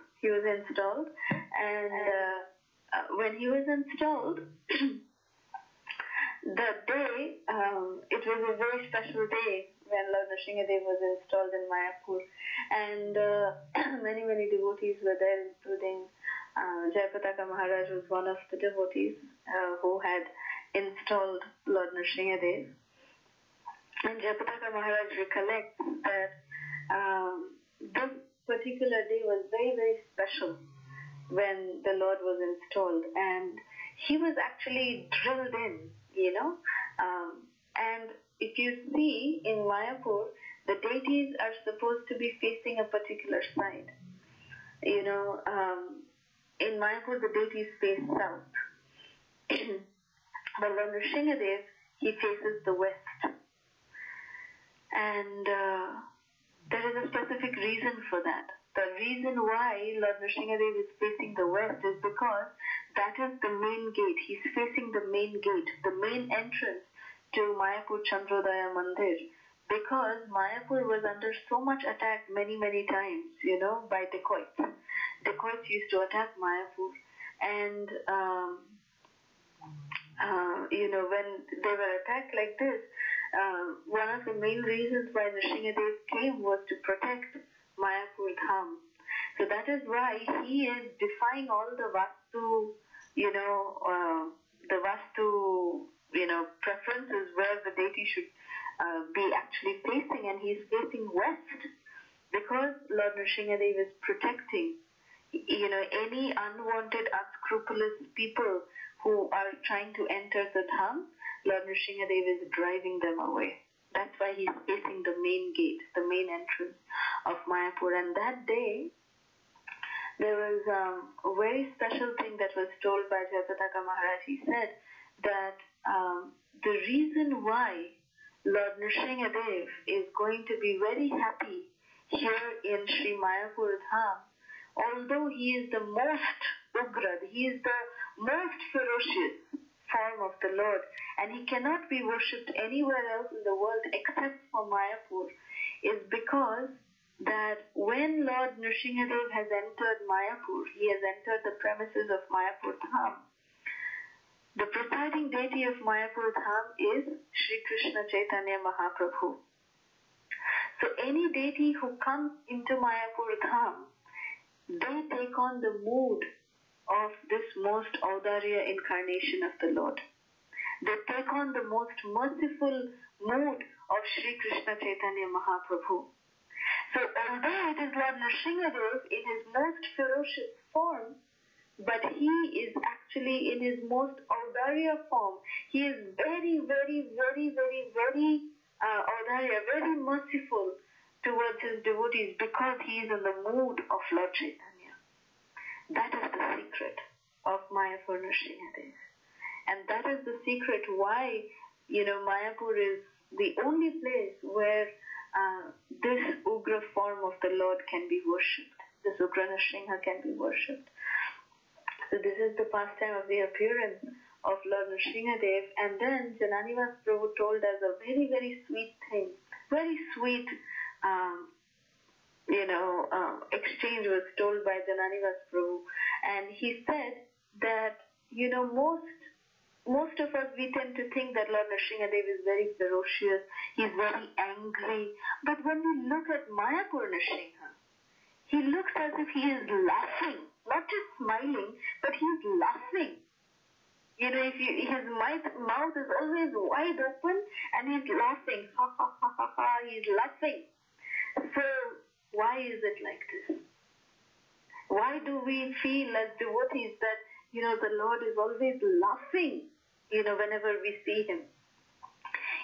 And when he was installed, that day, it was a very special day when Lord Nrsimhadev was installed in Mayapur. And many devotees were there, including Jayapataka Maharaj was one of the devotees who had installed Lord Nrsimhadev. And Jayapataka Maharaj recollects that this particular day was very special when the Lord was installed, and he was actually drilled in, and if you see in Mayapur, the deities are supposed to be facing a particular side. In Mayapur, the deities face south. But Lord Nrsimhadev, he faces the west. And there is a specific reason for that. The reason why Lord Nrsimhadev is facing the west is because that is the main gate. He's facing the main gate, the main entrance to Mayapur Chandrodaya Mandir. Because Mayapur was under so much attack many times, by dacoits. Dacoits used to attack Mayapur. And, when they were attacked like this, one of the main reasons why Nrsimhadev came was to protect Mayapur Dham. So that is why he is defying all the Vastu, preferences where the deity should be actually facing, and he is facing west because Lord Nrsimhadev is protecting, any unwanted, unscrupulous people who are trying to enter the Dham. Lord Nrsimhadev is driving them away. That's why he's facing the main gate, the main entrance of Mayapur. And that day, there was a very special thing that was told by Jayapataka Maharaj. He said that the reason why Lord Nrsimhadev is going to be very happy here in Sri Mayapur Dham, although he is the most ugra, he is the most ferocious form of the Lord, and he cannot be worshipped anywhere else in the world except for Mayapur, is because that when Lord Nrsimhadev has entered Mayapur, he has entered the premises of Mayapur Dham. The presiding deity of Mayapur Dham is Sri Krishna Chaitanya Mahaprabhu. So any deity who comes into Mayapur Dham, they take on the mood of this most Audarya incarnation of the Lord. They take on the most merciful mood of Sri Krishna Chaitanya Mahaprabhu. So although it is Lord Nrsimhadev in his most ferocious form, but he is actually in his most Audarya form. He is very, very, very, very, very Audarya, very merciful towards his devotees because he is in the mood of Lord Chaitanya. That is the secret of Mayapur Nrsimhadev. And that is the secret why, Mayapur is the only place where this Ugra form of the Lord can be worshipped. This Ugra Nrsimha can be worshipped. So this is the pastime of the appearance of Lord Nrsimhadev. And then Jananivas Prabhu told us a very, very sweet thing. Very sweet, exchange was told by Jananivas Prabhu. And he said that, most of us, we tend to think that Lord Nrsimhadev is very ferocious. He's very angry. But when we look at Mayapur Nrsimha, he looks as if he is laughing. Not just smiling, but he's laughing. His mouth is always wide open and he's laughing. Ha ha ha ha ha, he's laughing. So why is it like this? Why do we feel as devotees that, the Lord is always laughing, whenever we see him?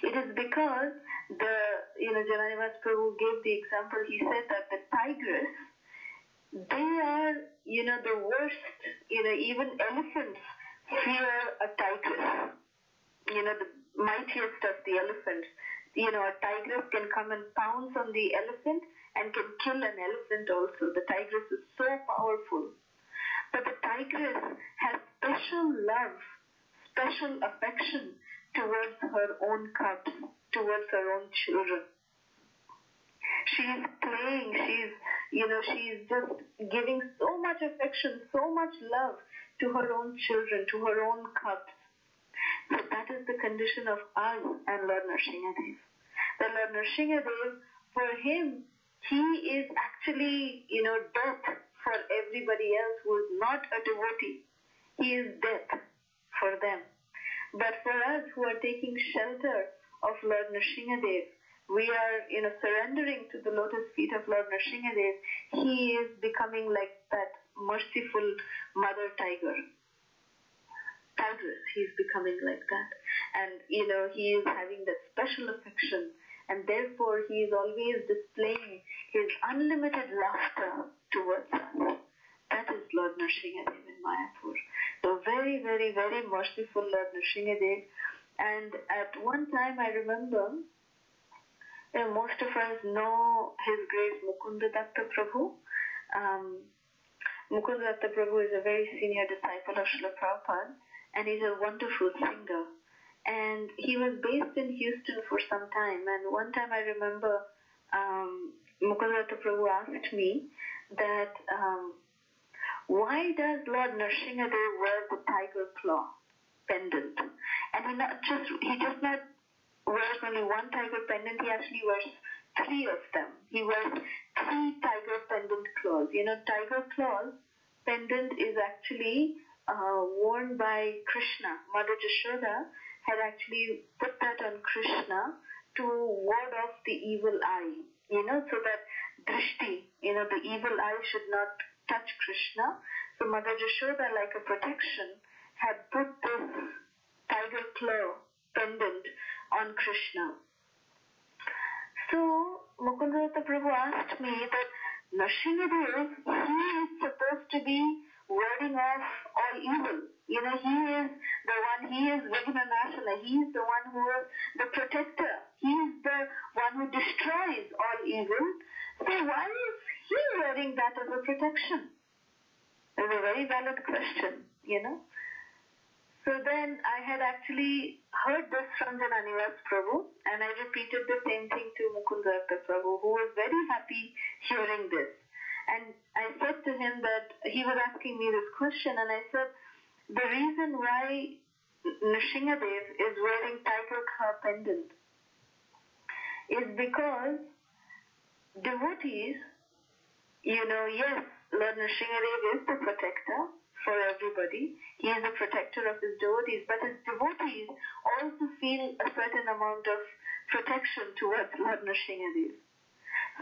It is because Jananivas Prabhu gave the example. He said that the tigress, they are, the worst, even elephants fear a tigress, the mightiest of the elephants. A tigress can come and pounce on the elephant and can kill an elephant also. The tigress is so powerful. But the tigress has special love, special affection towards her own cubs, towards her own children. She is playing, she is just giving so much affection, so much love to her own children, to her own cubs. So that is the condition of us and Lord Nrsimhadev. The Lord Nrsimhadev, for him, he is actually, death for everybody else who is not a devotee. He is death for them. But for us who are taking shelter of Lord Nrsimhadev, we are, surrendering to the lotus feet of Lord Nrsimhadev. He is becoming like that merciful mother tigress. He's becoming like that. And, he is having that special affection. And therefore, he is always displaying his unlimited laughter towards us. That is Lord Nrsimhadev in Mayapur. So very, very, very merciful Lord Nrsimhadev. And at one time, I remember, most of us know His Grace Mukunda Datta Prabhu. Mukunda Datta Prabhu is a very senior disciple of Srila Prabhupada, and he's a wonderful singer. And he was based in Houston for some time. And one time I remember Mukunda Datta Prabhu asked me that why does Lord Nrsimhadev wear the tiger claw pendant? And he just not wears only one tiger pendant, he actually wears 3 of them. He wears 3 tiger pendant claws. Tiger claws pendant is actually worn by Krishna. Mother Jashoda had actually put that on Krishna to ward off the evil eye, so that drishti, the evil eye should not touch Krishna. So Mother Jashoda, like a protection, had put this tiger claw pendant on Krishna. So Mukunda Datta Prabhu asked me that Nrsimhadev, he is supposed to be warding off all evil. He is Vignanashana, he is the one who is the protector. He is the one who destroys all evil. So why is he wearing that as a protection? It's a very valid question, So then I had actually heard this from Jananivas Prabhu, and I repeated the same thing to Mukunda Datta Prabhu, who was very happy hearing this. And I said to him that he was asking me this question, and I said, the reason why Nrsimhadev is wearing tiger claw pendant is because devotees, yes, Lord Nrsimhadev is the protector for everybody. He is the protector of his devotees, but his devotees also feel a certain amount of protection towards Lord Nrsimhadev.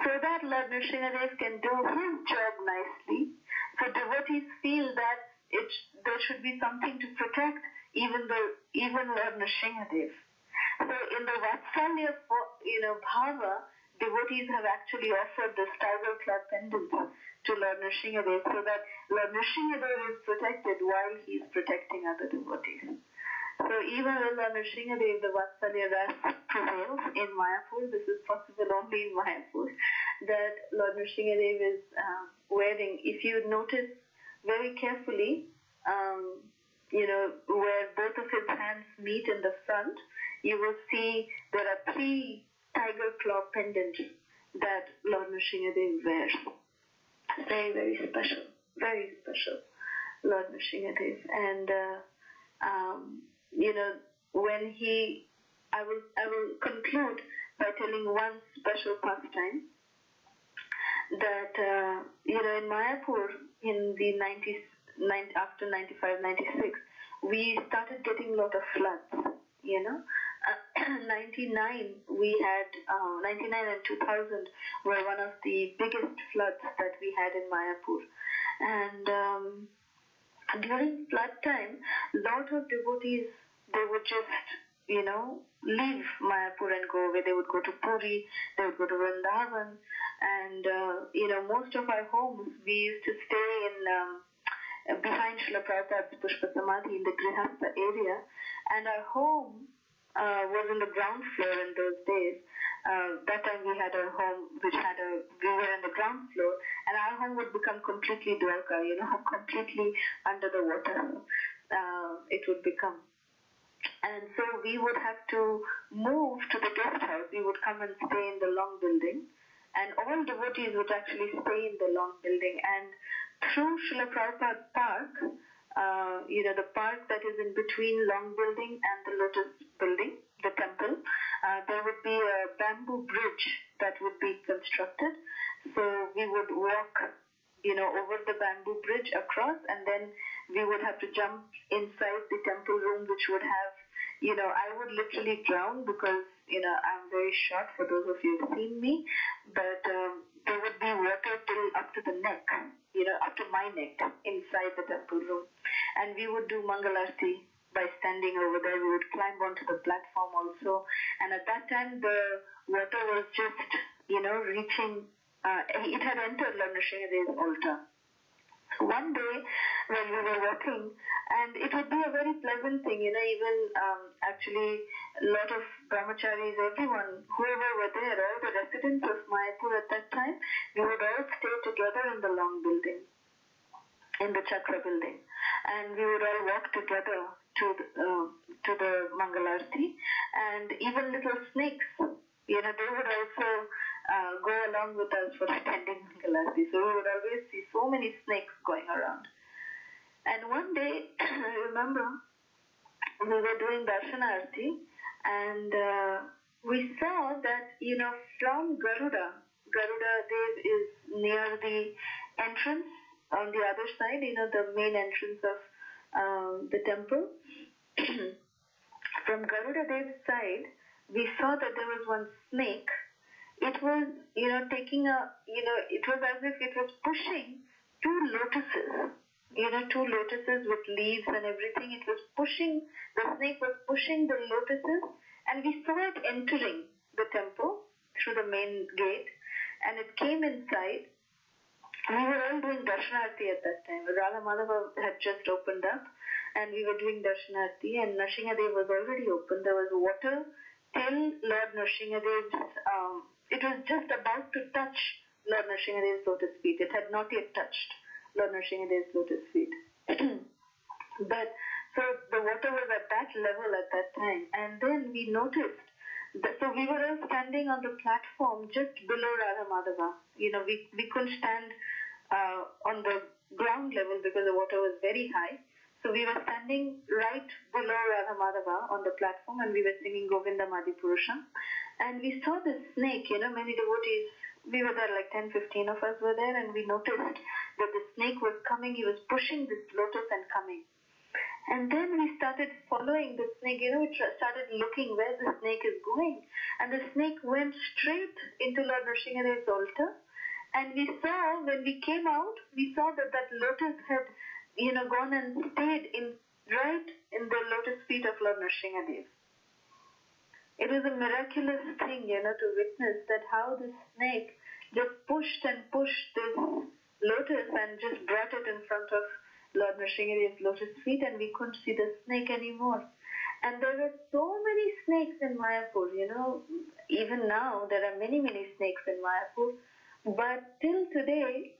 So that Lord Nrsimhadev can do his job nicely, so devotees feel that there should be something to protect even Lord Nrsimhadev. So in the Vatsalya, bhava, devotees have actually offered this tiger claw pendant to Lord Nrsimhadev so that Lord Nrsimhadev is protected while he is protecting other devotees. So even with Lord Nrsimhadev, the Vatsalya ras prevails in Mayapur. This is possible only in Mayapur, that Lord Nrsimhadev is wearing. If you notice very carefully, where both of his hands meet in the front, you will see there are 3 tiger claw pendants that Lord Nrsimhadev wears. Very, very special. Very special, Lord Nrsimhadev. And, when I will conclude by telling one special pastime that, in Mayapur in the 90s, after 95, 96, we started getting a lot of floods, 99 we had 99 and 2000 were one of the biggest floods that we had in Mayapur, and during flood time, lot of devotees, they would just leave Mayapur and go away. They would go to Puri, they would go to Vrindavan, and most of our homes, we used to stay in behind Srila Prabhupada's Pushpa Samadhi in the Grihastha area, and our home was on the ground floor in those days. That time we had a home we were on the ground floor, and our home would become completely dwarka, completely under the water. It would become. And so we would have to move to the guest house. We would come and stay in the long building, and all devotees would actually stay in the long building. And through Srila Prabhupada Park, the park that is in between Long Building and the Lotus Building, the temple, there would be a bamboo bridge that would be constructed. So we would walk, over the bamboo bridge across, and then we would have to jump inside the temple room, which would have, I would literally drown because, I'm very short for those of you who've seen me, but there would be water till up to the neck, up to my neck inside the temple room. And we would do Mangalarti by standing over there. We would climb onto the platform also. And at that time, the water was just, reaching, it had entered Lord Nrsimhadeva's altar. One day when we were walking, and it would be a very pleasant thing, even actually a lot of brahmacharis, everyone, whoever were there, all the residents of Mayapur at that time, we would all stay together in the long building, in the Chakra building, and we would all walk together to the Mangalarti, and even little snakes, they would also go along with us for attending Kalasudha. So we would always see so many snakes going around. And one day, I remember, we were doing Darshanarti, and we saw that, from Garuda Dev is near the entrance on the other side, the main entrance of the temple. From Garuda Dev's side, we saw that there was one snake. It was, taking it was as if it was pushing 2 lotuses, 2 lotuses with leaves and everything. It was pushing, the snake was pushing the lotuses, and we saw it entering the temple through the main gate, and it came inside. We were all doing Darshanarti at that time. Radha Madhava had just opened up, and we were doing Darshanarti, and Nrsimhadev was already open. There was water till Lord Nrsimhadev's, it was just about to touch Lord Nrsimhadev's lotus feet. It had not yet touched Lord Nrsimhadev's lotus feet. But, so the water was at that level at that time. And then we noticed, so we were all standing on the platform just below Radha Madhava. We couldn't stand on the ground level because the water was very high. So we were standing right below Radha Madhava on the platform, and we were singing Govinda Madi Purusham. And we saw this snake, many devotees we were there, like 10, 15 of us were there, and we noticed that the snake was coming. He was pushing this lotus and coming. And then we started following the snake, we started looking where the snake is going. And the snake went straight into Lord Nrsimhadev's altar. And we saw, when we came out, we saw that that lotus had, gone and stayed right in the lotus feet of Lord Nrsimhadev. It was a miraculous thing, to witness that how this snake just pushed and pushed this lotus and just brought it in front of Lord Nrsimhadev's lotus feet, and we couldn't see the snake anymore. And there were so many snakes in Mayapur, even now there are many, many snakes in Mayapur. But till today,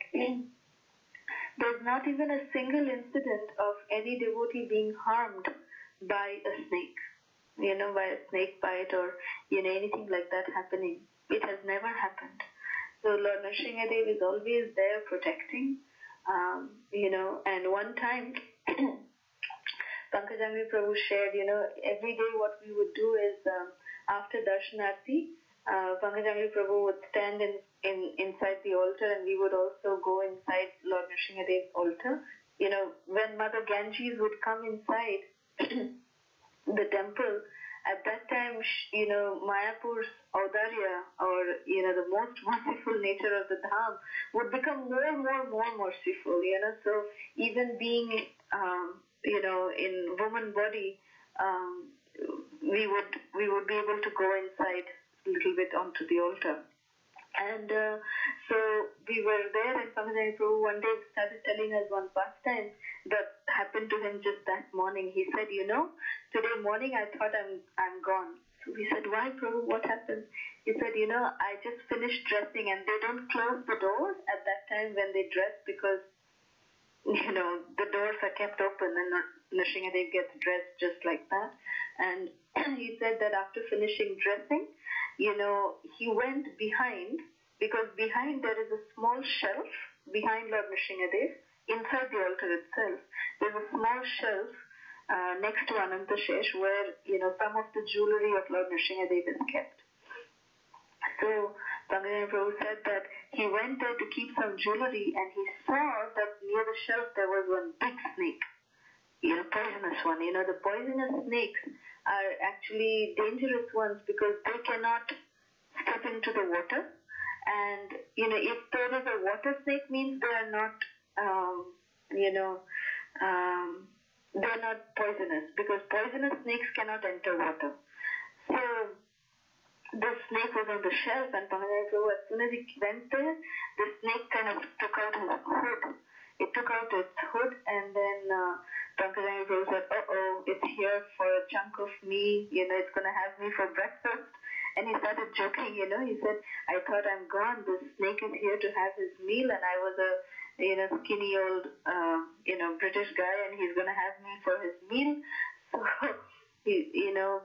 there's not even a single incident of any devotee being harmed by a snake, by a snake bite or, anything like that happening. It has never happened. So Lord Nrsimhadev is always there protecting, and one time, Pankajangri Prabhu shared, every day what we would do is, after Darshanarti, Pankajangri Prabhu would stand inside the altar, and we would also go inside Lord Nrsimhadev's altar. When Mother Ganges would come inside the temple, at that time, Mayapur's Audarya, or, the most merciful nature of the Dham, would become more and more merciful, So even being, in woman body, we would be able to go inside a little bit onto the altar. And so we were there, and Pankajangri Prabhu one day started telling us one pastime that happened to him just that morning. He said, today morning I thought I'm gone. So we said, why, Prabhu, what happened? He said, I just finished dressing, and they don't close the doors at that time when they dress, because, the doors are kept open, and Nrsimhadev gets dressed just like that. And he said that after finishing dressing, he went behind, because behind there is a small shelf behind Lord Nrsimhadev, inside the altar itself. There's a small shelf next to Ananta Shesh where, some of the jewelry of Lord Nrsimhadev is kept. So Pankajangri Prabhu said that he went there to keep some jewelry, and he saw that near the shelf there was one big snake, poisonous one. The poisonous snakes are actually dangerous ones because they cannot step into the water. And, if there is a water snake, means they are not, they're not poisonous, because poisonous snakes cannot enter water. So the snake was on the shelf, and Pankajangri Prabhu, as soon as he went there, the snake kind of took out his hood. It took out its hood, and then Pankajangri Prabhu said, it's here for a chunk of me, it's going to have me for breakfast. And he started joking, he said, I thought I'm gone, the snake is here to have his meal, and I was a, skinny old, British guy, and he's going to have me for his meal. So,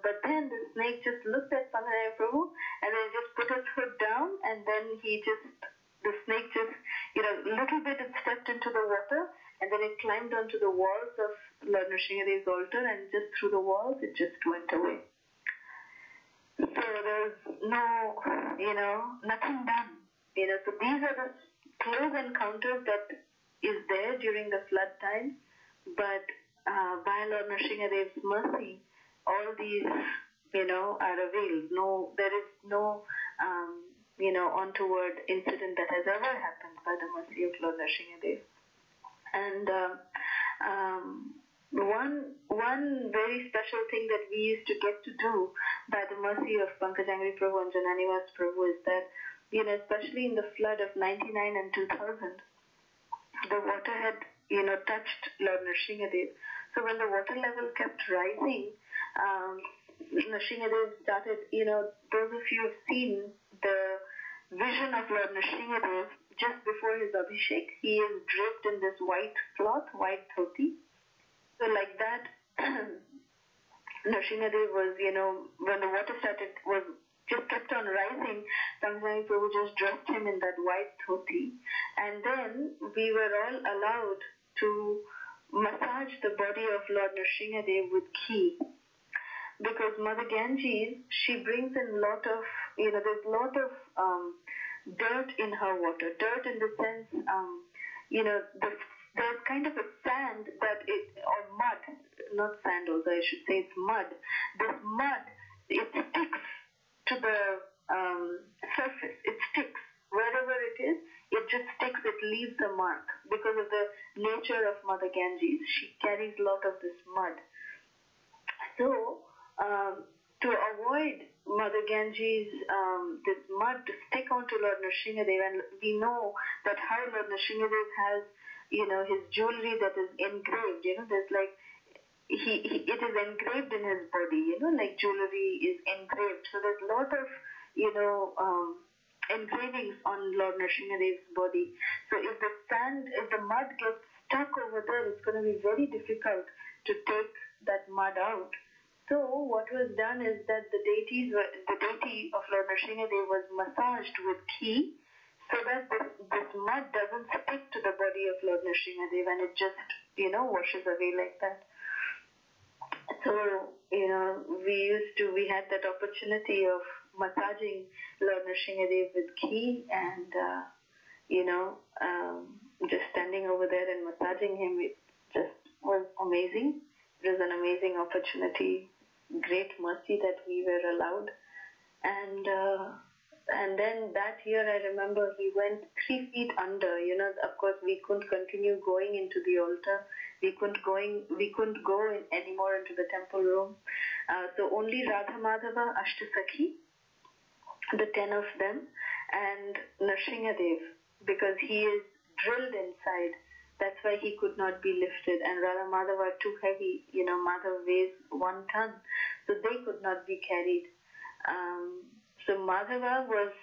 but then the snake just looked at Pankajangri Prabhu, and then just put his hood down, and then the snake just, little bit it stepped into the water, and then it climbed onto the walls of Lord Nrsimhadev's altar, and just through the walls, it just went away. So there's nothing done. So these are the close encounters that is there during the flood time, but by Lord Nrsimhadev's mercy, all these, are revealed. No, there is no, untoward incident that has ever happened by the mercy of Lord Nrsimhadev. And one very special thing that we used to get to do by the mercy of Pankajangri Prabhu and Jananivas Prabhu is that, especially in the flood of 99 and 2000, the water had, touched Lord Nrsimhadev. So when the water level kept rising, Nrsimhadev started, those of you who have seen the vision of Lord Nrsimhadev just before his Abhishek, he is draped in this white cloth, white dhoti. So like that, Nrsimhadev was, when the water was just kept on rising, Pankajangri Prabhu just dressed him in that white dhoti. And then we were all allowed to massage the body of Lord Nrsimhadev with ghee. Because Mother Ganges, she brings in lot of, there's lot of dirt in her water. Dirt in the sense, there's kind of a sand or mud, not sand also, I should say, it's mud. This mud, it sticks to the surface. It sticks. Wherever it is, it just sticks, it leaves a mark. Because of the nature of Mother Ganges, she carries a lot of this mud. So, to avoid Mother Ganges, this mud to stick onto Lord Nrsimhadev, and we know that how Lord Nrsimhadev has, his jewelry that is engraved, there's like, it is engraved in his body, like jewelry is engraved. So there's a lot of, engravings on Lord Nrsimhadev's body. So if the mud gets stuck over there, it's going to be very difficult to take that mud out. So what was done is that the deity of Lord Nrsimhadev was massaged with ghee, so that this mud doesn't stick to the body of Lord Nrsimhadev, and it just, washes away like that. So, we had that opportunity of massaging Lord Nrsimhadev with ghee, and, just standing over there and massaging him, it just was amazing. It was an amazing opportunity, great mercy that we were allowed. And then that year, I remember he went 3 feet under. Of course, we couldn't continue going into the altar. We couldn't go anymore into the temple room. So only Radha Madhava, Ashtasakhi, the 10 of them, and Nrsimhadev, because he is drilled inside. That's why he could not be lifted. And Radha Madhava are too heavy. Madhava weighs 1 ton. So they could not be carried. So Madhava was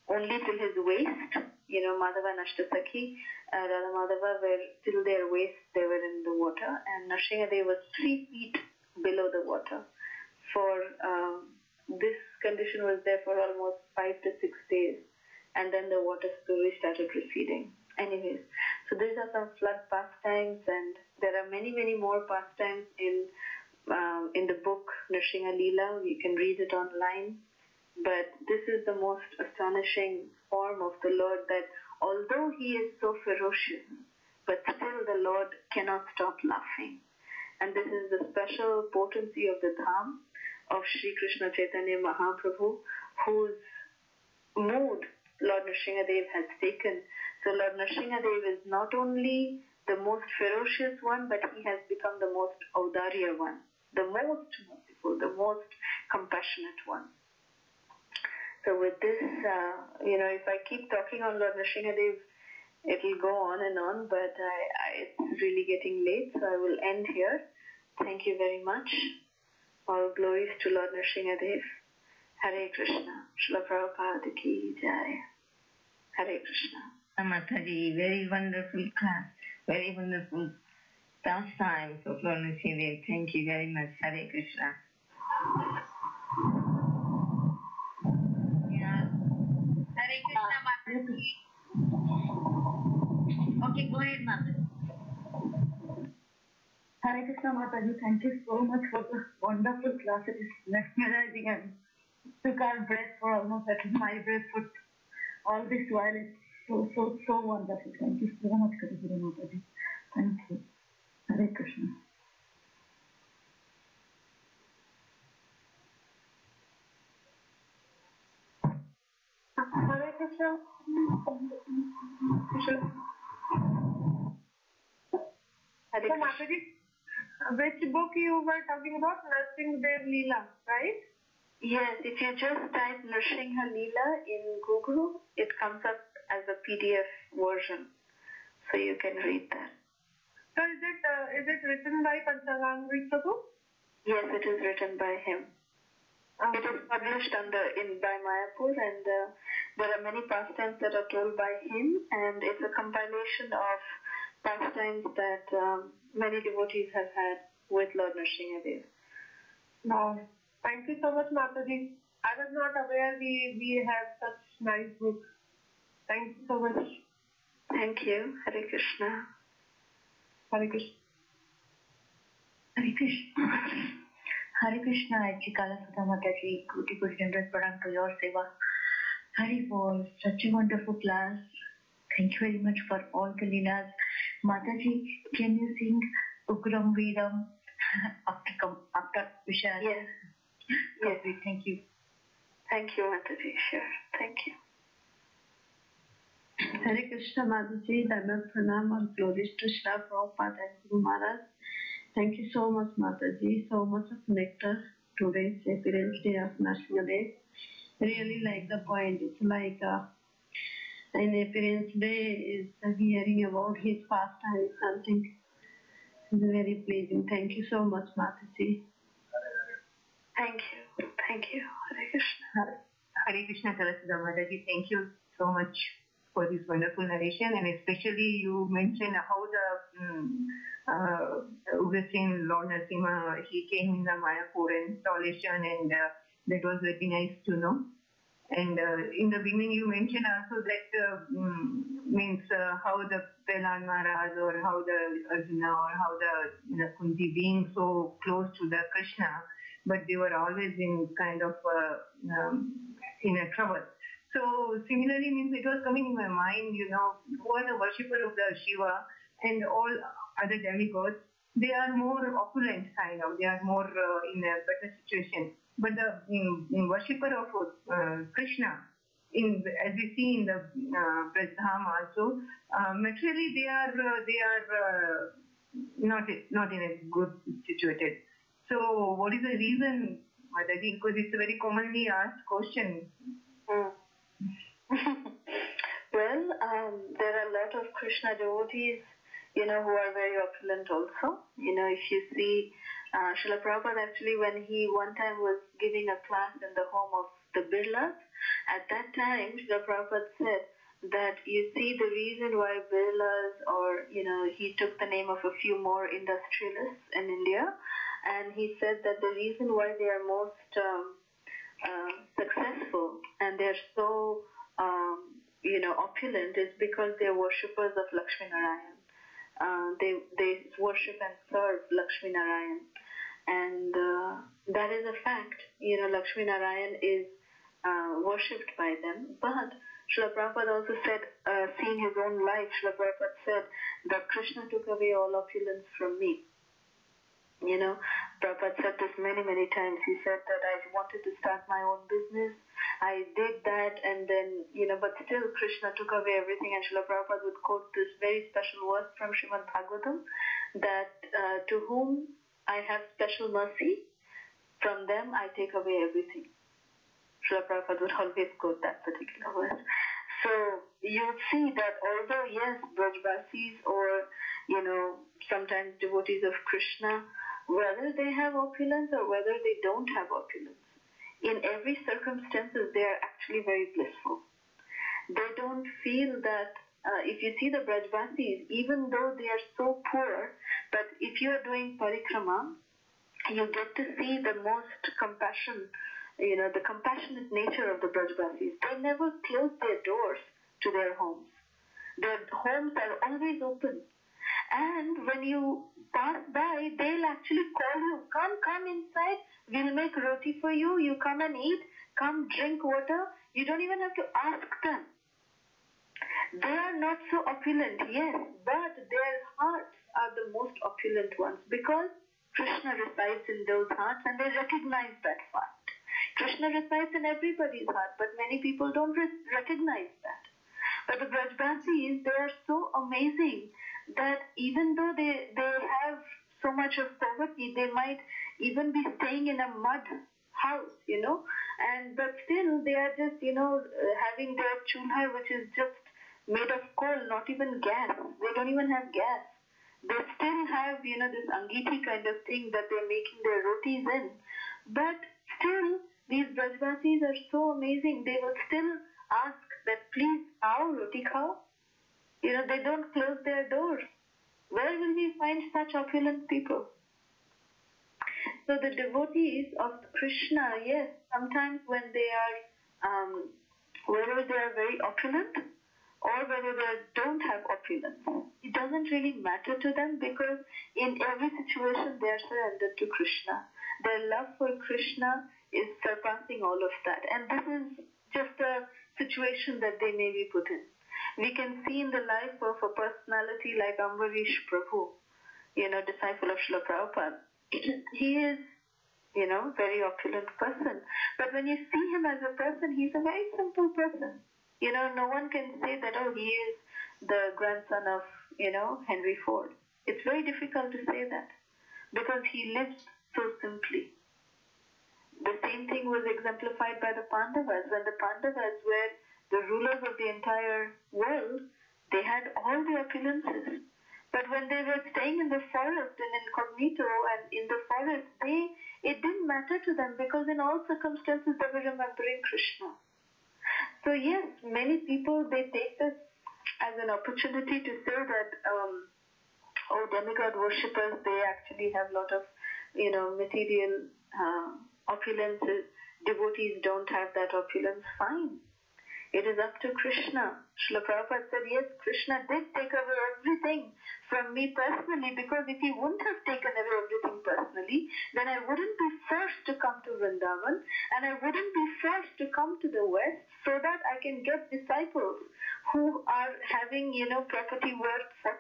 only till his waist, Madhava and Ashtasakhi. Radha Madhava were till their waist, they were in the water, and Nrsimhadev was 3 feet below the water. This condition was there for almost 5 to 6 days, and then the water slowly started receding. Anyways, so these are some flood pastimes, and there are many, many more pastimes in the book Nrsimha Leela. You can read it online. But this is the most astonishing form of the Lord, that although he is so ferocious, but still the Lord cannot stop laughing. And this is the special potency of the Dham of Sri Krishna Chaitanya Mahaprabhu, whose mood Lord Nrsimhadev has taken. So Lord Nrsimhadev is not only the most ferocious one, but he has become the most Audarya one, the most merciful, the most compassionate one. So with this, if I keep talking on Lord Nrsimhadev, it will go on and on, but it's really getting late, so I will end here. Thank you very much. All glories to Lord Nrsimhadev. Hare Krishna. Srila Prabhupada ki jai. Hare Krishna. Mataji, very wonderful class, very wonderful pastimes of Lord Nrsimhadev. Thank you very much. Hare Krishna. Hare Krishna, Mataji. Okay, go ahead, Mataji. Hare Krishna, Mataji. Thank you so much for the wonderful class. It is mesmerizing, and took our breath for almost at least my breath for all this while. It's so wonderful. Thank you so much, Kalasudha Mataji. Thank you. Hare Krishna. Hare Krishna. So Mataji, which book you were talking about? Nrsimha Leela, right? Yes, if you just type Nrsimha Leela in Google, it comes up as a PDF version, so you can read that. So is it written by Panchagamrit Prabhu? Yes, it is written by him. It is published by Mayapur, and there are many pastimes that are told by him, and it's a compilation of pastimes that many devotees have had with Lord Nrsimhadev. Wow. Thank you so much, Mataji. I was not aware we have such nice books. Thank you so much. Thank you. Hare Krishna. Hare Krishna. Hare Krishna. Hare Krishna, Kalasudha Mataji. Koti Koti Dandavad Pranam to your seva. Hari Bol, such a wonderful class. Thank you very much for all the Leelas. Mataji, can you sing Ukram Veedam after Vishal? Yes. Yes. Thank you. Thank you, Mataji. Sure. Thank you. Hare Krishna Mataji, Dandavat Pranam or glories to Shri Prabhupada and Guru Maharaj. Thank you so much Mataji, so much of nectar today's appearance day of Narsimha Day. Really like the point. It's like an appearance day is hearing about his pastime, something very pleasing. Thank you so much Mataji. Thank you. Thank you. Hare Krishna. Hare Krishna Kalasudha Mataji, thank you so much for this wonderful narration, and especially you mentioned how the Ugrasen Lord Narsimha, he came in the Mayapur installation, and that was very nice to know. And in the beginning you mentioned also that means how the Prahlad Maharaj or how the Arjuna or how the Kunti being so close to the Krishna, but they were always in kind of in a trouble. So similarly, means it was coming in my mind, who are the worshipper of the Shiva and all other demigods, they are more opulent kind of, they are more in a better situation. But the worshipper of Krishna, as we see in the Brajadham also, materially they are not in a good situated. So what is the reason, Mataji? Because it's a very commonly asked question. Well, there are a lot of Krishna devotees, who are very opulent also. If you see, Srila Prabhupada actually, when he one time was giving a class in the home of the Birlas, at that time, Srila Prabhupada said that you see the reason why Birlas, or, he took the name of a few more industrialists in India, and he said that the reason why they are most successful and they're so opulent is because they're worshippers of Lakshmi Narayan. They worship and serve Lakshmi Narayan, and that is a fact. Lakshmi Narayan is worshipped by them. But Srila Prabhupada also said, seeing his own life, Srila Prabhupada said that Krishna took away all opulence from me. Prabhupada said this many, many times. He said that I wanted to start my own business. I did that, and then, but still Krishna took away everything. And Srila Prabhupada would quote this very special verse from Srimad Bhagavatam, that to whom I have special mercy, from them I take away everything. Srila Prabhupada would always quote that particular verse. So you see that although, yes, Brajbasis or, sometimes devotees of Krishna, whether they have opulence or whether they don't have opulence, in every circumstances they are actually very blissful. They don't feel that, if you see the Brajbasis, even though they are so poor, but if you are doing parikrama, you get to see the most compassion, the compassionate nature of the Brajbasis. They never close their doors to their homes. Their homes are always open. And when you pass by, they'll actually call you, come inside, we'll make roti for you, you come and eat, come drink water. You don't even have to ask them. They are not so opulent, yes, but their hearts are the most opulent ones because Krishna resides in those hearts and they recognize that fact. Krishna resides in everybody's heart, but many people don't recognize that. But the Brajbasis, they are so amazing that even though they have so much of poverty, they might even be staying in a mud house, but still they are just, having their chulha, which is just made of coal, not even gas. They don't even have gas. They still have, this angiti kind of thing that they're making their rotis in. But still, these Brajbasis are so amazing. They will still ask that, please, aao, roti khao. They don't close their doors. Where will we find such opulent people? So the devotees of Krishna, yes, sometimes when they are, whether they are very opulent or whether they don't have opulence, it doesn't really matter to them because in every situation they are surrendered to Krishna. Their love for Krishna is surpassing all of that. And this is just a situation that they may be put in. We can see in the life of a personality like Ambarish Prabhu, disciple of Srila Prabhupada. He is, very opulent person. But when you see him as a person, he's a very simple person. No one can say that, oh, he is the grandson of, Henry Ford. It's very difficult to say that because he lives so simply. The same thing was exemplified by the Pandavas. When the Pandavas were the rulers of the entire world, they had all the opulences. But when they were staying in the forest in incognito and in the forest, it didn't matter to them because in all circumstances they were remembering Krishna. So yes, many people, they take this as an opportunity to say that, demigod worshippers, they actually have a lot of, material opulences. Devotees don't have that opulence. Fine. It is up to Krishna. Srila Prabhupada said, yes, Krishna did take away everything from me personally, because if he wouldn't have taken away everything personally, then I wouldn't be forced to come to Vrindavan, and I wouldn't be forced to come to the West so that I can get disciples who are having, property worth 40,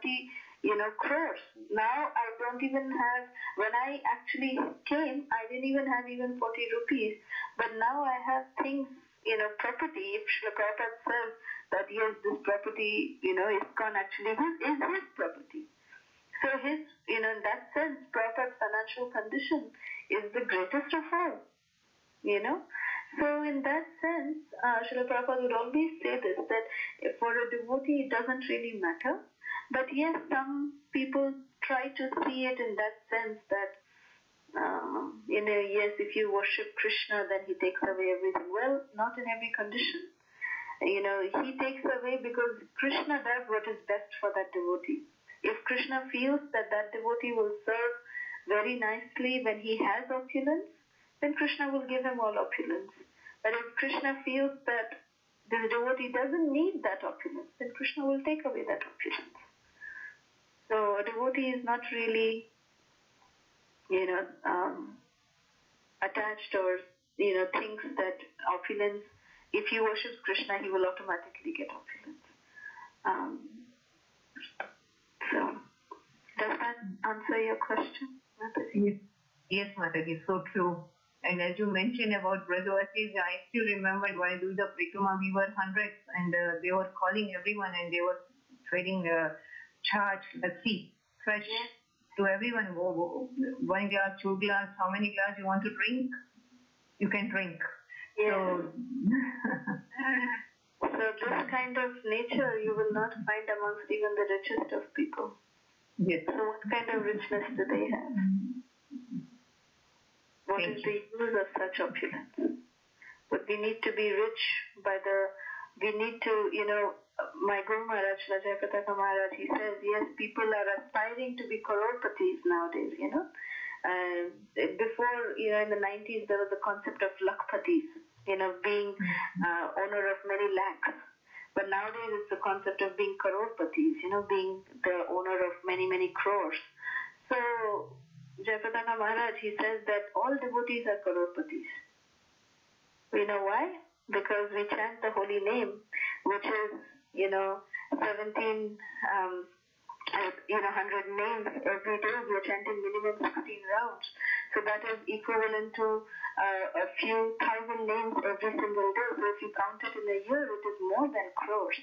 crores. Now I don't even have, when I actually came, I didn't even have even 40 rupees, but now I have things, property. If Srila Prabhupada says that yes, this property, ISKCON actually is his property. So his, in that sense, Prabhupada's financial condition is the greatest of all, So in that sense, Srila Prabhupada would always say this, that for a devotee it doesn't really matter. But yes, some people try to see it in that sense that, yes, if you worship Krishna, then he takes away everything. Well, not in every condition. He takes away because Krishna does what is best for that devotee. If Krishna feels that that devotee will serve very nicely when he has opulence, then Krishna will give him all opulence. But if Krishna feels that this devotee doesn't need that opulence, then Krishna will take away that opulence. So a devotee is not really, attached or, thinks that opulence, if he worships Krishna, he will automatically get opulence. So, does that answer your question, Mataji? Yes, Mataji, so true. And as you mentioned about Brajavasis, I still remember while doing the Prikrama, we were hundreds, and they were calling everyone, and they were trading charge, Dasi, fresh, to everyone. 1 glass, 2 glass, how many glass you want to drink? You can drink. Yeah. So this kind of nature you will not find amongst even the richest of people. Yes. So what kind of richness do they have? What is the use of such opulence? But we need to be rich we need to, my Guru Maharaj, Jayapataka Maharaj, he says, yes, people are aspiring to be crorepati's nowadays, Before, in the 90s, there was a concept of lakhpatis, being owner of many lakhs. But nowadays, it's the concept of being crorepati's, being the owner of many, many crores. So, Jayapataka Maharaj, he says that all devotees are crorepati's. You know why? Because we chant the holy name, which is, 100 names every day. We are chanting minimum 16 rounds. So that is equivalent to a few thousand names every single day. So if you count it in a year, it is more than crores.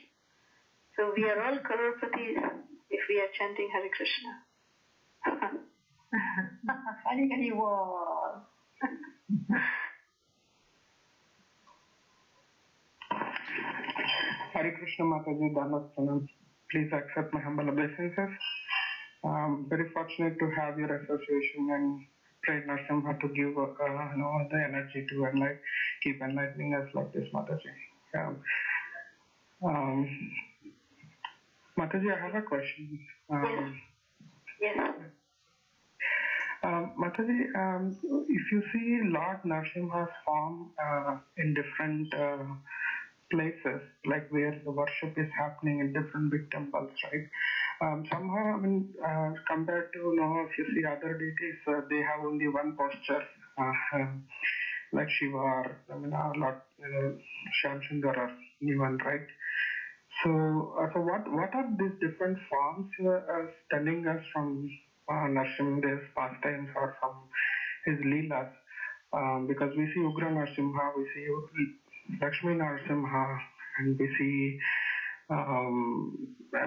So we are all crorepati's if we are chanting Hare Krishna. Hare Krishna. Hare Krishna Mataji, Dhanvat Pranam. Please accept my humble obeisances. Very fortunate to have your association and pray Narsimha to give the energy to keep enlightening us like this, Mataji. Mataji, I have a question. Yes. Mataji, if you see Lord Narsimha's form in different places, like where the worship is happening in different big temples, right? Somehow, compared to, if you see other deities, they have only one posture, like Shiva or, Lord Shyam Sundar or given, right? So, what are these different forms telling us from Narsimha's pastimes or from his leelas? Because we see Ugra Narsimha, we see Lakshmi Narsimha, and we see. I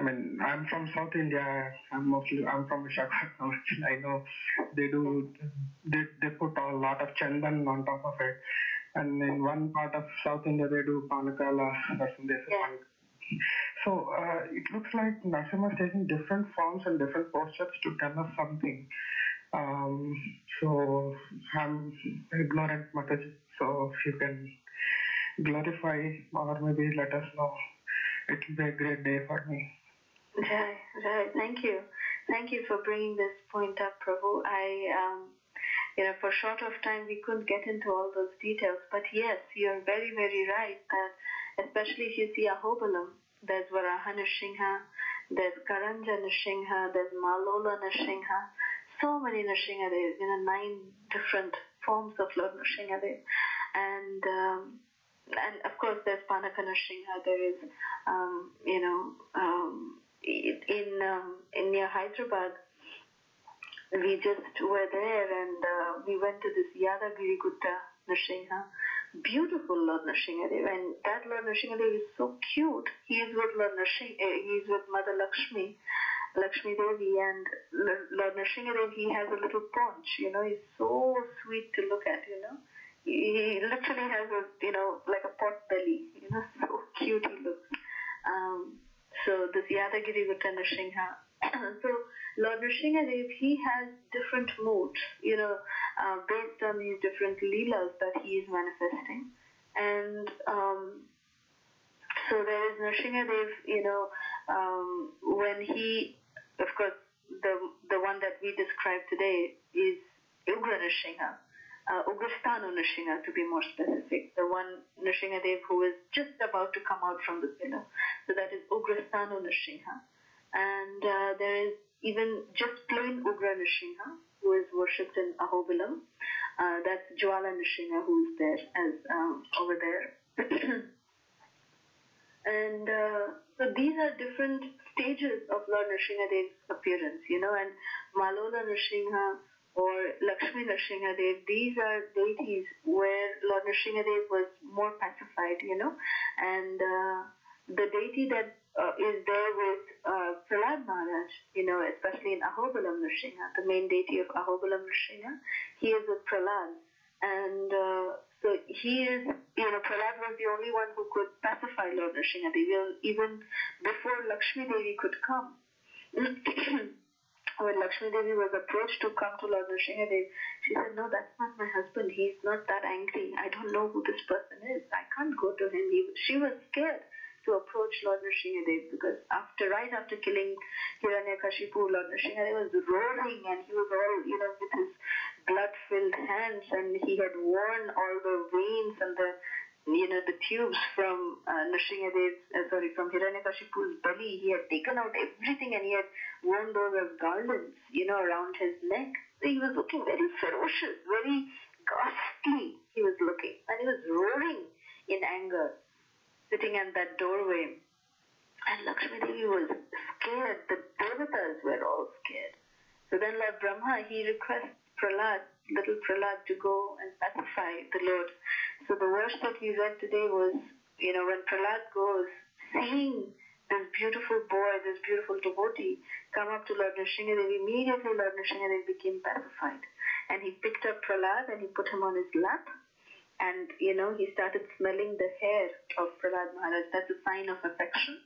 mean, I'm from South India. I'm from Visakhapatnam. I know they put a lot of chandan on top of it, and in one part of South India they do panakala or something. So it looks like Narsimha is taking different forms and different postures to tell us something. So I'm ignorant, Mataji. So if you can clarify or maybe let us know, it will be a great day for me. Right. Thank you for bringing this point up, Prabhu. For short of time we couldn't get into all those details, but yes, you're very, very right that especially if you see Ahobalam, there's Varaha Nrsimha, there's Karanja Nrsimha, there's Malola Nrsimha, so many Nrsimhadev, 9 different forms of Lord Nrsimhadev, and of course there's Panaka Nrsimha. There is in near Hyderabad, we just were there and we went to this Yadagiri Gutta Nrsimha, beautiful Lord Nrsimhadev, and that Lord Nrsimhadev is so cute. He is with he is with Mother Lakshmi Devi, and Lord Nrsimhadev, he has a little paunch, he's so sweet to look at, He literally has like a pot belly, so cute he looks. So this Yadagiri Gutta Nrsimha. So Lord Nrsimhadev, he has different moods, based on these different leelas that he is manifesting. And so there is Nrsimhadev, when he, of course, the one that we described today is Ugra Nrsimha. Ugrasthanu Nrsimha, to be more specific, the one Nrsimhadev who is just about to come out from the pillar. So that is Ugrasthanu Nrsimha. And there is even just plain Ugra Nrsimha, who is worshipped in Ahobilam. That's Jwala Nrsimha, who is there as over there. And so these are different stages of Lord Nrsimhadev's appearance, and Malola Nrsimha or Lakshmi Nrsimhadev, these are deities where Lord Nrsimhadev was more pacified, and the deity that is there with Prahlad Maharaj, especially in Ahobilam Nrsimha, the main deity of Ahobilam Nrsimha, he is with Prahlad. And so he is, Prahlad was the only one who could pacify Lord Nrsimhadev, even before Lakshmi Devi could come. When Lakshmi Devi was approached to come to Lord Nrsimhadev, she said, "No, that's not my husband. He's not that angry. I don't know who this person is. I can't go to him." She was scared to approach Lord Nrsimhadev because right after killing Hiranyakashipu, Lord Nrsimhadev was roaring and he was all, with his blood-filled hands, and he had worn all the veins and the tubes from from Hiranyakashipu's belly. He had taken out everything and he had worn those as garlands, around his neck. So he was looking very ferocious, very ghastly he was looking. And he was roaring in anger, sitting at that doorway. And Lakshmi Devi was scared. The devatas were all scared. So then Lord Brahma, he requests little Prahlad, to go and pacify the Lord. So the verse that we read today was, when Prahlad goes, seeing this beautiful boy, this beautiful devotee, come up to Lord Nrsimhadev, immediately Lord Nrsimhadev became pacified. And he picked up Prahlad and he put him on his lap. And, he started smelling the hair of Prahlad Maharaj. That's a sign of affection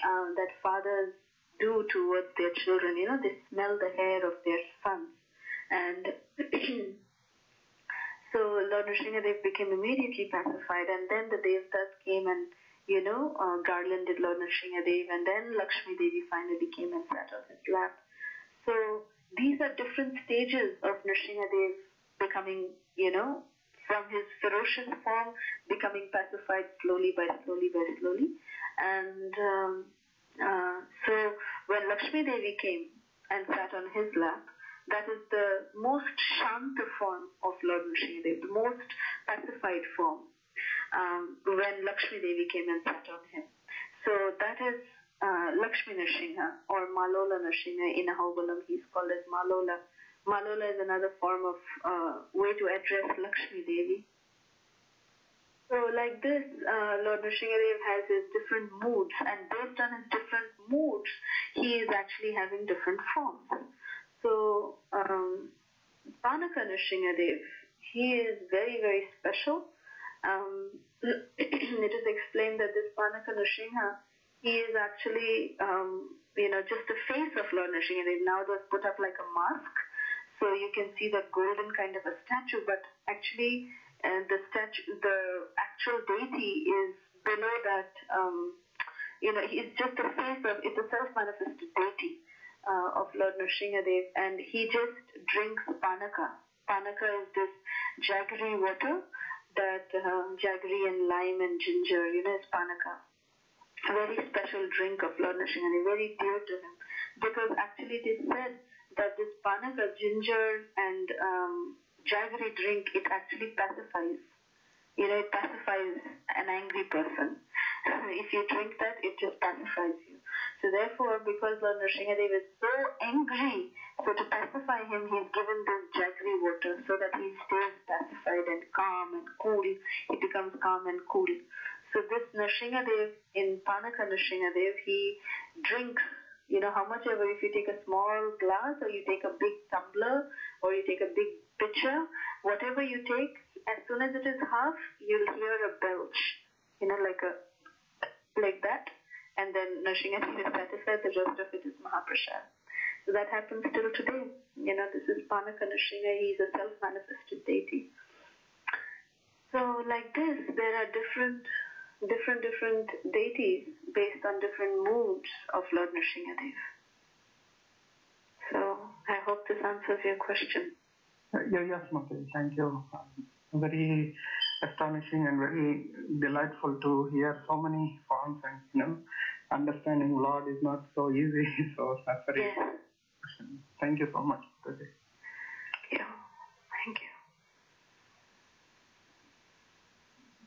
that fathers do towards their children. They smell the hair of their sons. And so Lord Nrsimhadev became immediately pacified, and then the Devatas came and, garlanded Lord Nrsimhadev, and then Lakshmi Devi finally came and sat on his lap. So these are different stages of Nrsimhadev becoming, from his ferocious form, becoming pacified slowly by slowly. And so when Lakshmi Devi came and sat on his lap, that is the most Shanta form of Lord Nrsimhadev, the most pacified form. when Lakshmi Devi came and sat on him. So that is Lakshmi Narsimha or Malola Narsimha. In Ahobalam he's called as Malola. Malola is another form of way to address Lakshmi Devi. So like this, Lord Nrsimhadev has his different moods, and based on his different moods, he is actually having different forms. So Panaka Nrsimhadev, he is very, very special. It is explained that this Panaka Nrsimha, he is actually, just the face of Lord Nrsimhadev. Now they've put up like a mask, so you can see that golden kind of a statue, but actually the actual deity is below that. He's just a face of, it's a self-manifested deity of Lord Nrsimhadev, and he just drinks Panaka. Panaka is this jaggery water that jaggery and lime and ginger, is Panaka. A very special drink of Lord Nrsimhadev, very dear to him, because actually it is said that this Panaka, ginger and jaggery drink, it actually pacifies. It pacifies an angry person. If you drink that, it just pacifies you. So therefore, because Lord Nrsimhadev is so angry, so to pacify him, he's given this jaggery water so that he stays pacified and calm and cool. He becomes calm and cool. So this Nrsimhadev, in Panaka Nrsimhadev, he drinks, how much ever, if you take a small glass or you take a big tumbler or you take a big pitcher, whatever you take, as soon as it is half, you'll hear a belch, like that. And then Nrsimhadev is satisfied, the rest of it is Mahaprasad. So that happens still today. This is Panaka Nrsimha, he's a self-manifested deity. So like this, there are different deities based on different moods of Lord Nrsimhadev. So I hope this answers your question. Yes, Mataji, thank you. Very astonishing and very delightful to hear so many forms, and understanding Lord is not so easy. So that's very question. Thank you so much, Mataji. Thank you.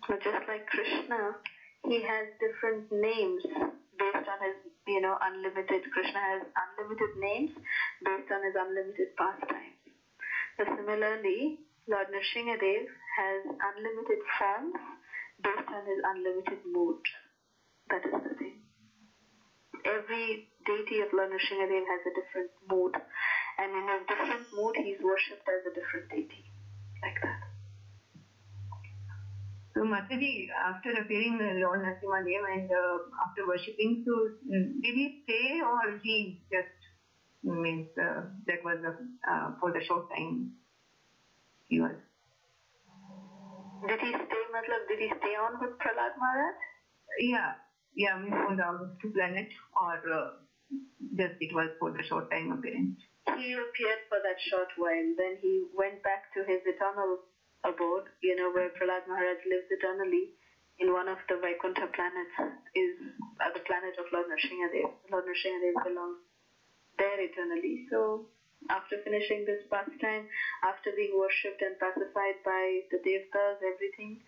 So just like Krishna, he has different names based on his, unlimited. Krishna has unlimited names based on his unlimited pastimes. So similarly, Lord Nrsimhadev has unlimited forms based on his unlimited mood. That is the thing. Every deity of Lord Nrsimhadev has a different mood, and in a different mood he is worshipped as a different deity. Like that. So Mataji, after appearing Lord Nrsimhadev and after worshipping, so did he stay or he just means that was for the short time he was? Did he stay on with Prahlad Maharaj? Yeah, means on the Augusta planet, or just it was for the short time appearance? He appeared for that short while, then he went back to his eternal abode, where Prahlad Maharaj lives eternally in one of the Vaikuntha planets, is the planet of Lord Nrsimhadev. Lord Nrsimhadev belongs there eternally. So after finishing this pastime, after being worshipped and pacified by the Devtas, everything,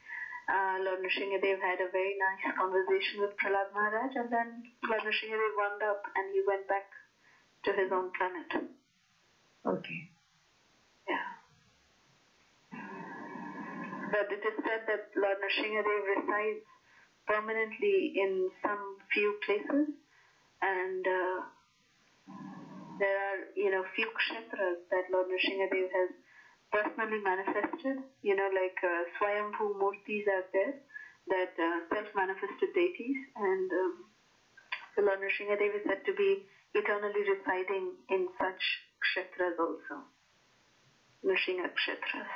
Lord Nrsimhadev had a very nice conversation with Prahlad Maharaj, and then Lord Nrsimhadev wound up and he went back to his own planet. Okay. Yeah. But it is said that Lord Nrsimhadev resides permanently in some few places, and there are, few kshetras that Lord Nrsimhadev has personally manifested, like Swayambhu Murtis are there, that self-manifested deities, and the Lord Nrsimhadev is said to be eternally residing in such kshetras also, Nrsimha kshetras.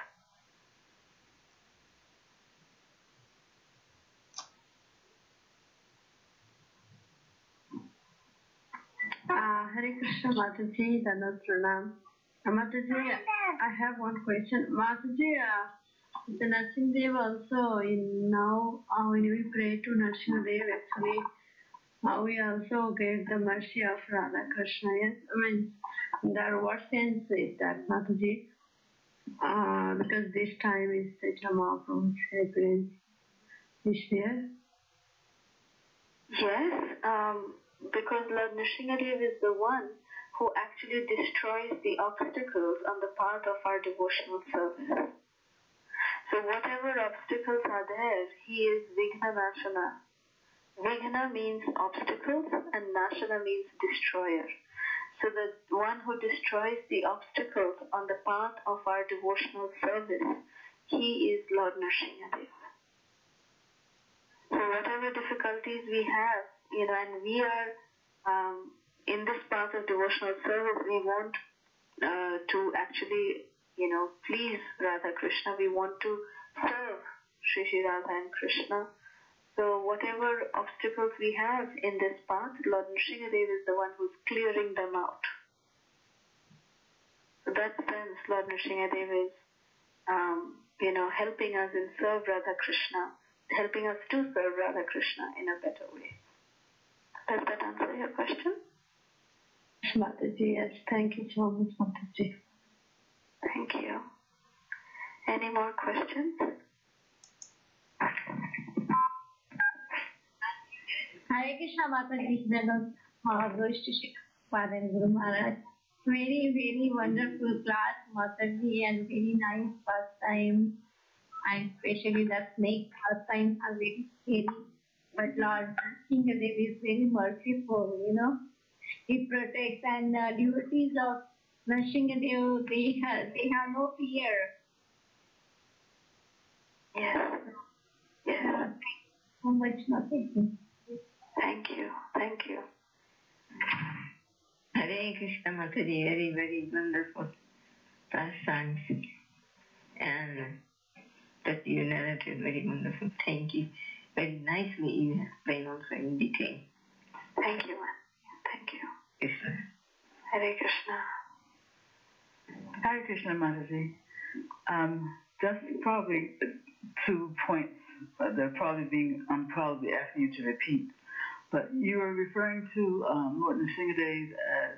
Hare Krishna Mataji, Dandavat Pranam. Mataji, I have one question. Mataji, the Narsimhadev also, now when we pray to Narsimhadev, actually, we also get the mercy of Radha Krishna. Yes, what sense is that, Mataji? Because this time is the Mahaprabhu's appearance. is there? Yes, because Lord Nrsimhadev is the one who actually destroys the obstacles on the path of our devotional service. So whatever obstacles are there, he is Vighna Nashana. Vighna means obstacles and Nashana means destroyer. So the one who destroys the obstacles on the path of our devotional service, he is Lord Nrsimhadev. So whatever difficulties we have, and we are in this path of devotional service, we want to actually, please Radha Krishna. We want to serve Shri Radha and Krishna. So whatever obstacles we have in this path, Lord Nrsimhadev is the one who's clearing them out. So that sense, Lord Nrsimhadev is, helping us in serve Radha Krishna, helping us to serve Radha Krishna in a better way. Does that answer your question? Mataji, yes. Thank you so much, Mataji. Thank you. Any more questions? Hare Krishna Mataji, Guru Maharaj. Very, very wonderful class, Mataji, and very nice pastime. And especially the snake pastimes are very scary. But Lord Nrsimhadev is very merciful, He protects, and devotees of Nrsimhadev, they have no fear. Yes. Yes. Thank you so much, Mataji. Thank you. Thank you. Hare Krishna Mataji, very, very wonderful pastimes. And that you narrated, very wonderful. Thank you. Very nicely you explained also in detail. Thank you, ma'am. Thank you. Krishna. Hare Krishna. Hare Krishna Mataji. Just probably 2 points. They're probably probably asking you to repeat. But you were referring to Lord Nrsimhadev as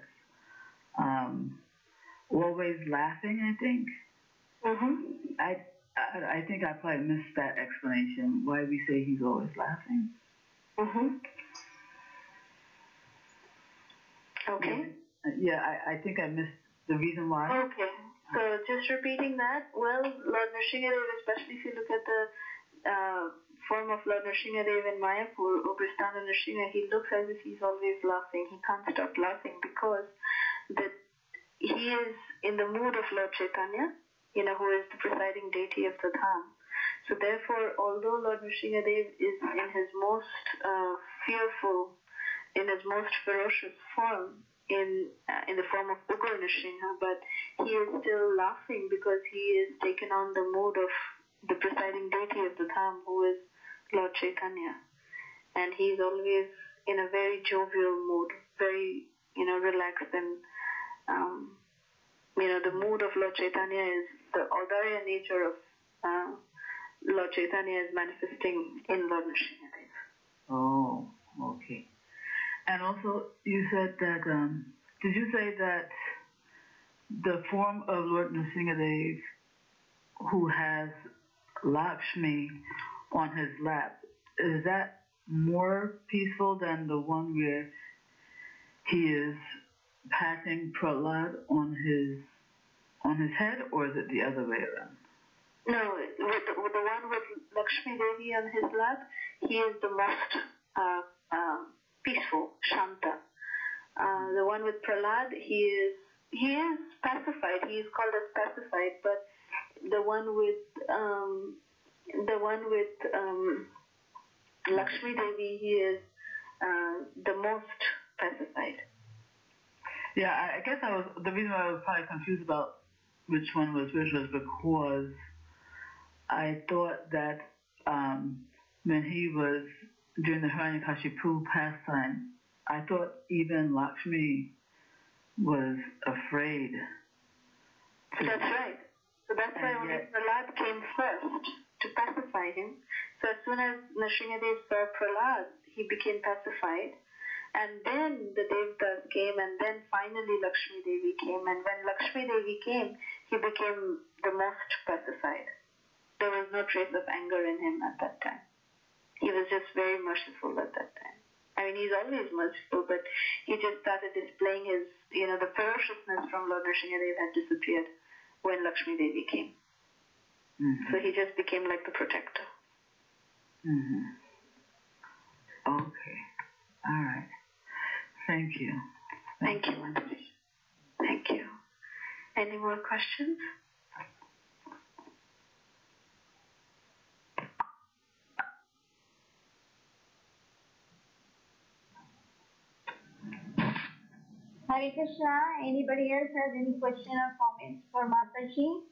always laughing, I think. Mm-hmm. I think I probably missed that explanation, why we say he's always laughing. Mm-hmm. Okay. Yeah, I think I missed the reason why. Okay. So just repeating that, well, Lord Nrsimhadev, especially if you look at the form of Lord Nrsimhadev in Mayapur, Ugristana Nrsimha, he looks as if he's always laughing. He can't stop laughing because he is in the mood of Lord Chaitanya, who is the presiding deity of the Dham. So therefore, although Lord Nrsimhadev is in his most fearful, in his most ferocious form, in the form of Ugra Nrsimha, but he is still laughing because he is taken on the mood of the presiding deity of the Dham, who is Lord Chaitanya. And he is always in a very jovial mood, very, relaxed, and the mood of Lord Chaitanya is the Audarya nature of Lord Chaitanya is manifesting in Lord Nrsimhadev. Oh, okay. And also, you said that, did you say that the form of Lord Nrsimhadev, who has Lakshmi on his lap, is that more peaceful than the one where he is patting Prahlad on his head, or is it the other way around? No, with the one with Lakshmi Devi on his lap, he is the most peaceful, Shanta. The one with Prahlad, he is pacified. He is called as pacified, but the one with Lakshmi Devi, he is the most pacified. Yeah, I guess the reason why I was probably confused about which one was which was because I thought that when he was during the Hiranyakashipu pastime, I thought even Lakshmi was afraid. That's right. So that's why only Prahlad came first to pacify him. So as soon as Nrsimhadev saw Prahlad, he became pacified. And then the Devtas came, and then finally Lakshmi Devi came. And when Lakshmi Devi came, he became the most pacified. There was no trace of anger in him at that time. He was just very merciful at that time. I mean, he's always merciful, but he just started displaying his, the ferociousness from Lord Narasimha had disappeared when Lakshmi Devi came. Mm-hmm. So he just became like the protector. Mm-hmm. Okay. All right. Thank you. Thank you, Mataji. Thank you. Any more questions? Hare Krishna. Anybody else has any question or comments for Mataji?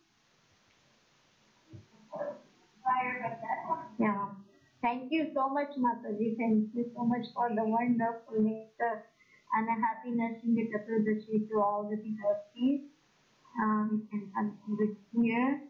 Yeah. Thank you so much, Mataji. Thank you so much for the wonderful nectar and a happy Narsimha Chaturdashi to all the devotees. We can continue with here.